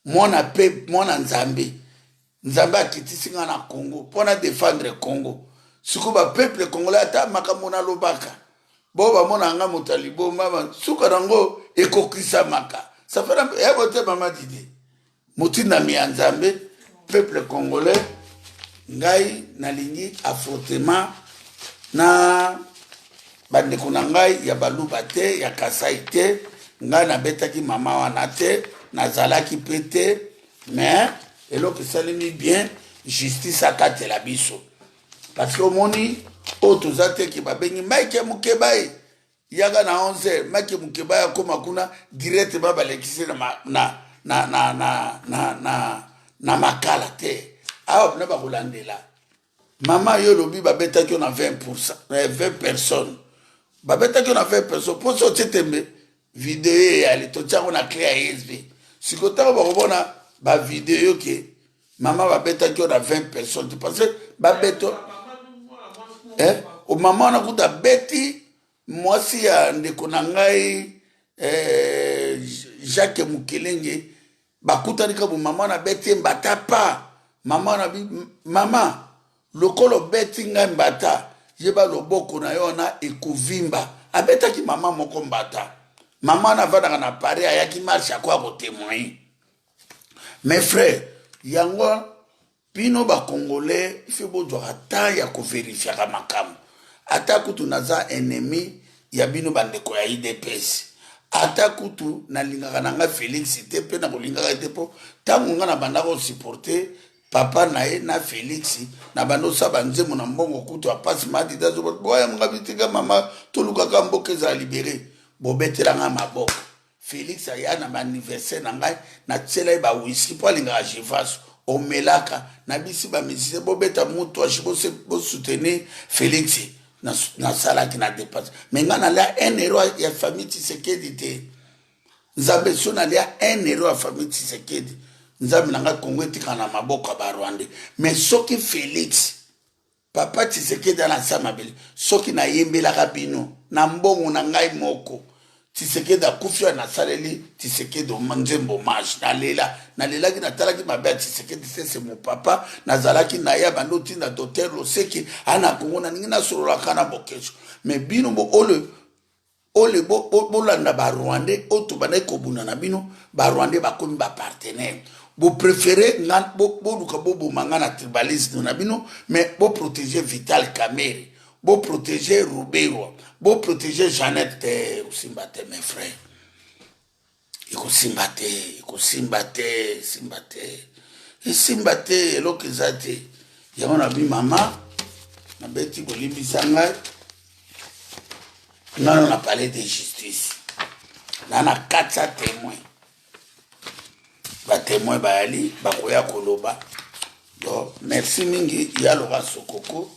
mwana nzambe nzambe akitisi nga na Congo pona défendre Congo siku ba peuple congolais ata makambo na lobaka bo ba mona nga motalibo mama suka nango ekokisa maka ça fait un bote mama didi mutina mi nzambe peuple congolais ngai nalingi affrontement na bandeko na ngai ya baluba te ya kasai te ngai nabetaki mama wana te nazalaki pe te mais eloko esalemi bien justice akatela biso parce que omoni oyo toza teke babengi Mike Mukebai yaka na 11h Mike Mukebai akoma kuna directement balekisi na makala te awa pena bakolandela mama yo lobi babetaki yo na 20 personnes babetaki yo na 20 personnes po so tietembe video eyali totiango na clé ya USB sikotango bakobona bavideo ke mama babetaki yo na 20 personnes parce que babeto o mama wana kuta beti mwasi ya ndeko na ngai Jacques Mukelenge bakutani ka bo mama na beti mbata pa mama na mama lokolo beti ngai mbata yeba loboko na yo na ekovimba abetaki mama moko mbata mama na vanda na Paris ayaki marche akwa ko témoin mes frères yango bino ba congolais ife bozo ata ya ko vérifier ka makambo ata kutu naza ennemi ya bino bandeko ya IDPS ata kutu na lingaka nanga Félix te pe na kolingaka te po tango nga na banda ko supporter papa na ye na Félix na bando sa banzemo na mbongo kutu apasi madi dazo boya mga bitika mama toluka ka mboke za libéré bobetela nga maboko Félix aya na anniversaire na ngai na tsela ba whisky po linga jivaso o melaka na bisi ba misise bobeta mutu ashibose bo soutenir Félix na sala ki na dépasse mais nga na la 1 euro ya famille Tshisekedi te nzambe so na la 1 euro ya famille Tshisekedi nzambe na nga Kongo etika na maboko ba Rwanda mais soki Félix papa Tshisekedi na samabeli soki na yembelaka bino na mbongo na ngai moko Tshisekedi akufia na saleli Tshisekedi manzembo mage na lela ki na talaki mabe Tshisekedi c'est mon papa nazalaki na ya bando tinda docteur Loseki ana Kongo na ningi na solola kana bokecho mais bino bo ole bo landa ba Rwandais oto bana kobuna na bino ba Rwandais bakomi ba partenaire bo préféré ngan bo luka bo mangana tribalisme na bino mais bo protéger Vital Kamerhe bo protéger Rubero bo protéger Jeannette Simbate mes frères iko simbate lokizate yamona bi mama na beti kolimbisa ngai ngano na palais de justice nana katsa témoin ba témoin bayali bakoya koloba donc merci mingi yaloka sokoko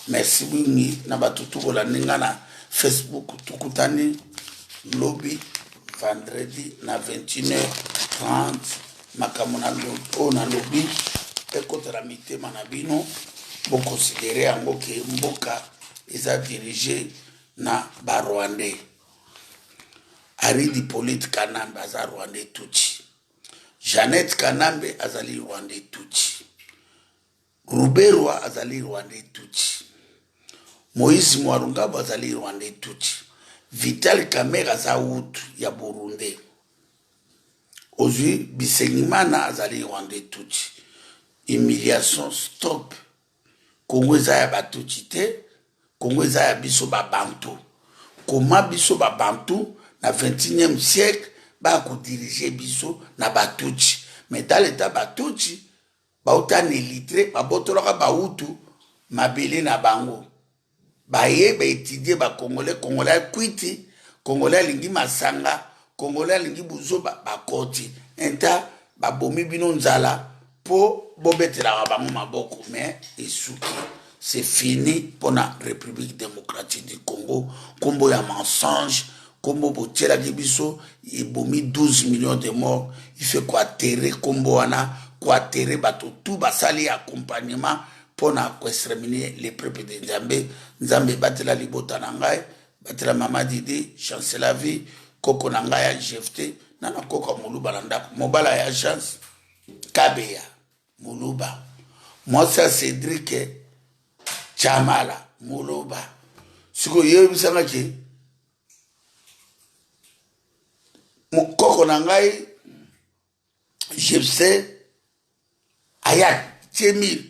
merci mingi na batutu kolandinga na Facebook tukutani lobby vendredi na 21h30 makambo na lobi ekotela mitema na bino bokonsidere yango ke mboka eza dirige na barwandais. Aridi Polite Kanambe aza Rwandais Tutsi. Jeannette Kanambe azali Rwandais Tutsi. Ruberwa azali Rwandais Tutsi. Moïse Mwarungabo azali Rwandais Tutsi. Vital Kamerhe aza Hutu ya Burundi. Ozwi Bisengimana azali Rwandais Tutsi. Humiliation stop. Congo eza ya Batutsi te, Congo eza ya biso ba Bantu. Koma biso ba Bantu na 21e siècle ba ko diriger biso na Batutsi. Mais dans l'état Batutsi ba uta nelitre ba botoloka ba Hutu mabele na bango. Ba ye ba étudier ba Congolais kwiti, Congolais lingi masanga, Congolais lingi buzoba ba koti. Enta ba bomi bino nzala po bobetela bango maboko, mais esuki. C'est fini pour la République démocratique du Congo. Combo ya mensonge, combo botiela biso, il bomi 12 millions de morts. Il fait quoi terrer combo wana, quoi terrer bateau, tout basali accompagnement pour exterminer les peuples de Nzambe. Nzambe batela libota nangai, batela mama Didi, chance la vie, koko nangai ya jefte, nana koko muluba landako, mobala ya chance, kabeya, muluba. Moi ça Cédric Chamala, Muluba. Siko yebisanga ki koko nangai jepse ayat tiemil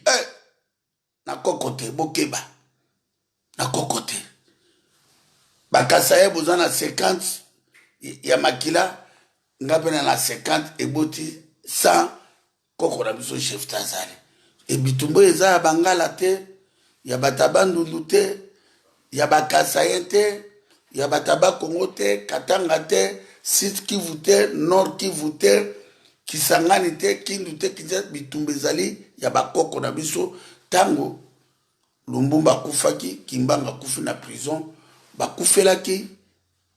na kokote bokeba na kokote bakasa ye bozana 50 ya makila ngapena na 50 eboti 100 koko na biso chef tazali ebitumbo eza ya bangala te ya bataba ndundu te ya bakasaye te ya bataba Kongo te Katanga te Sud Kivu te Nord Kivu te Kisangani te Kindu te Kinshasa bitumba ezali ya bakoko na biso tango Lumbumba kufaki Kimbanga kufi na prison bakufelaki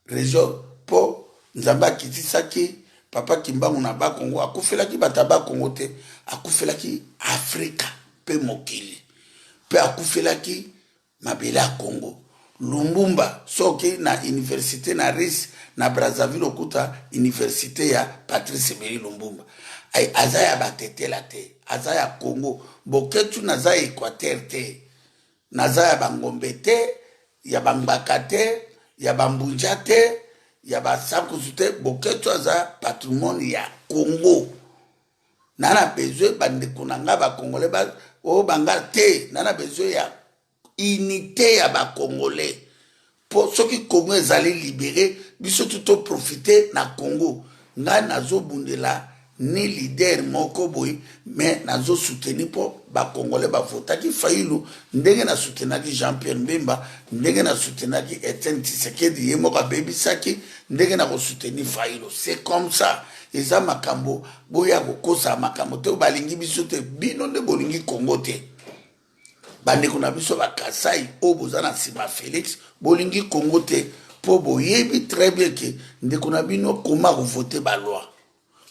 région po Nzamba kitisaki papa Kimbangu na ba Kongo akufelaki bataba Kongo te akufelaki Afrika pe mokili pe akufelaki mabele ya Congo. Lumbumba soki na université na RIS na Brazzaville okuta université ya Patrice Emery Lumbumba ay azaya batetela te azaya Congo boketu naza Équateur te naza bangombe te ya bangbaka te ya bambunja te ya basakusu te boketu aza patrimoine ya Congo. Nana besoin bandeko nanga ba Congolais ba o banga te nana besoin ya unité ya ba Congolais pour ceux qui Congo ezali libéré biso tout profiter na Congo nga nazo bundela ni leader moko boy mais nazo soutenir pour ba Congolais ba votaki Fayulu ndenge na soutenaki Jean-Pierre Mbemba ndenge na soutenaki Etienne Tshisekedi ye moko bebisaki ndenge na ko soutenir Fayulu. C'est comme ça. Eza makambo boya kokosa makambo te balingi biso te bino nde bolingi Congo te bandeko na biso bakasai oboza na sima Félix bolingi Congo te po boyebi très bien que ndeko na bino koma voter ba loi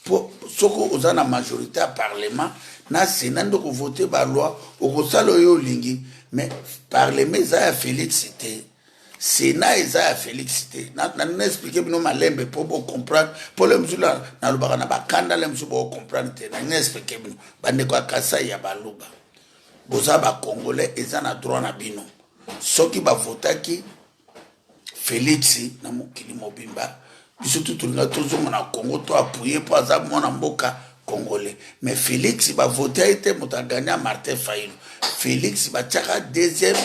po soko oza na majorité à parlement na sénat ndo ko voter ba loi okosala yo lingi mais parlement eza ya Félix te Sénat eza Félix te na expliquer bino malembe pour bo comprendre pour le mzula na lubaka na bakanda le mzubo bo comprendre te na expliquer bino bande kwa kasa ya baluba boza ba Congolais eza na droit na bino soki ba votaki Félix na mokili mobimba biso tutulinga tozonga na Congo to appuyer pour aza mona mboka Congolais mais Félix ba voter te mutaganya Martin Fayulu Félix ba tchaka deuxième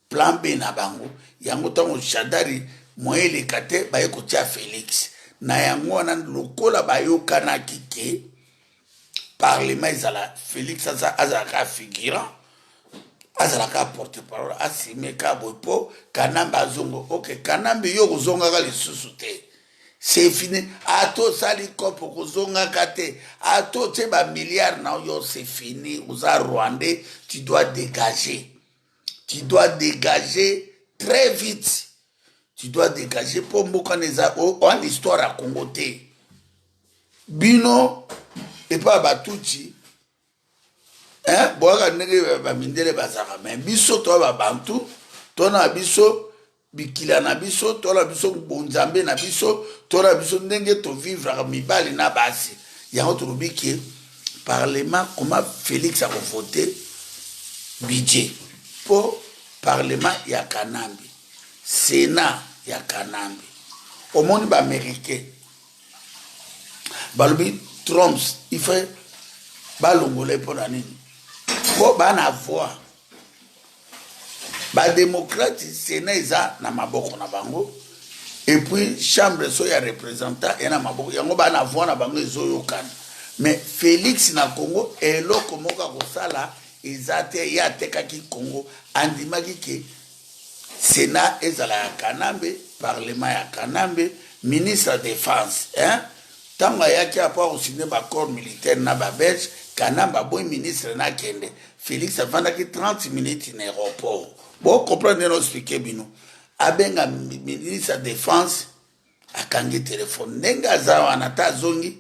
plan B na bango yango tango Shadari moyele kate ba ekotia Félix na yango na lokola ba yokana kike parlement ezala Félix azaka figurant azalaka porte-parole asime ka bopo Kanamba zongo ok Kanambe yo kozonga ka lisusu te c'est fini ato sali kopo kozonga kate ato te ba milliards na yo c'est fini uza Rwandais tu dois dégager très vite. Tu dois dégager pour mboka neza en histoire à Congo te. Bino et pas batuti hein boaka ndenge ba mindele bazaka mais biso to ba bantu to na biso bikila na biso to la biso bonzambe na biso to la biso ndenge to vivre mibali na basi ya autre biki parlement comment Félix a voté budget pour parlement ya Kanambi Sénat ya Kanambi au monde américain balobi Trump il fait balongole pour la nini pour bana voix ba démocrate Sénat eza na maboko na bango et puis chambre so ya représentant et na maboko yango bana voix na bango ezoyokana mais Félix na Congo eloko moka kosala ezate ya tekaki Congo andimaki ke Sénat ezala ya Kanambe parlement ya Kanambe ministre de défense hein tanga yaki apa signé ba corps militaire na ba belge Kanamba boy ministre na kende Félix avandaki 30 minutes na aéroport bon comprendre no expliquer bino abenga ministre de défense akangi téléphone nenga za wana ta zongi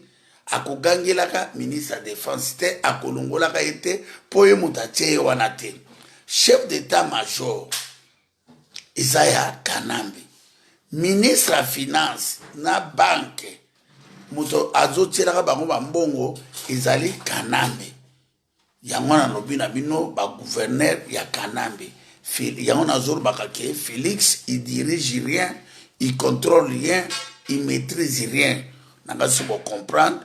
akogangelaka ministre de défense te akolongolaka ete po ye mutatie wana te chef d'état major Isaiah Kanambi ministre à finance na banque moto azotielaka bango bambongo ezali Kanambi yango na lobi na bino ba gouverneur ya Kanambi yango na zoro bakake Félix il dirige rien il contrôle rien il maîtrise rien nanga si bo comprendre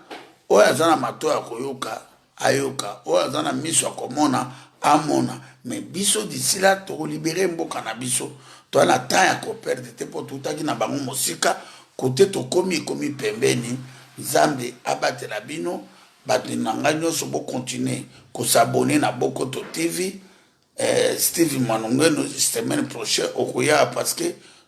oyo azana mato ya koyoka ayoka oyo azana miso ya komona amona mais biso d'ici là to libérer mboka na biso to na temps ya ko perdre te po tutaki na bango mosika côté to komi pembeni Nzambe abatela bino bato nanga nyonso bo continuer ko s'abonner na Bokoto TV Steve Manongeno semaine prochaine okoya parce que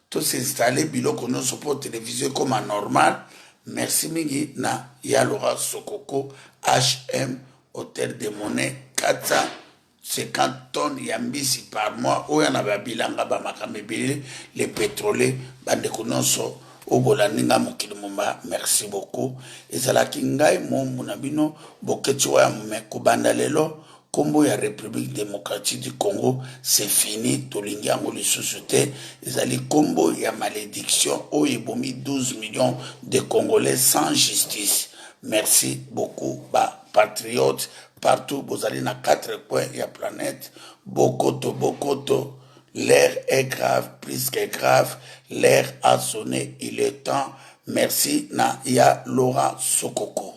tout s'installer biloko nyonso po télévision comme normal. Merci mingi na Yalora Sokoko HM Hôtel de Monnaie 450 tonnes yambisi par mois oya na babilanga ba makamebele les pétroliers bande kononso obola ninga mokili mumba merci beaucoup ezalaki ngai mombu na bino boketi wa meko banda lelo Combo ya République démocratique du Congo, c'est fini. Tolingi yango lisusu te. Ezali combo ya malédiction. Oyebomi 12 millions de Congolais sans justice. Merci beaucoup, ba patriotes. Partout, vous allez dans 4 coins de la planète. Bokoto. L'air est grave, plus que grave. L'air a sonné, il est temps. Merci, na ya Laura Sokoko.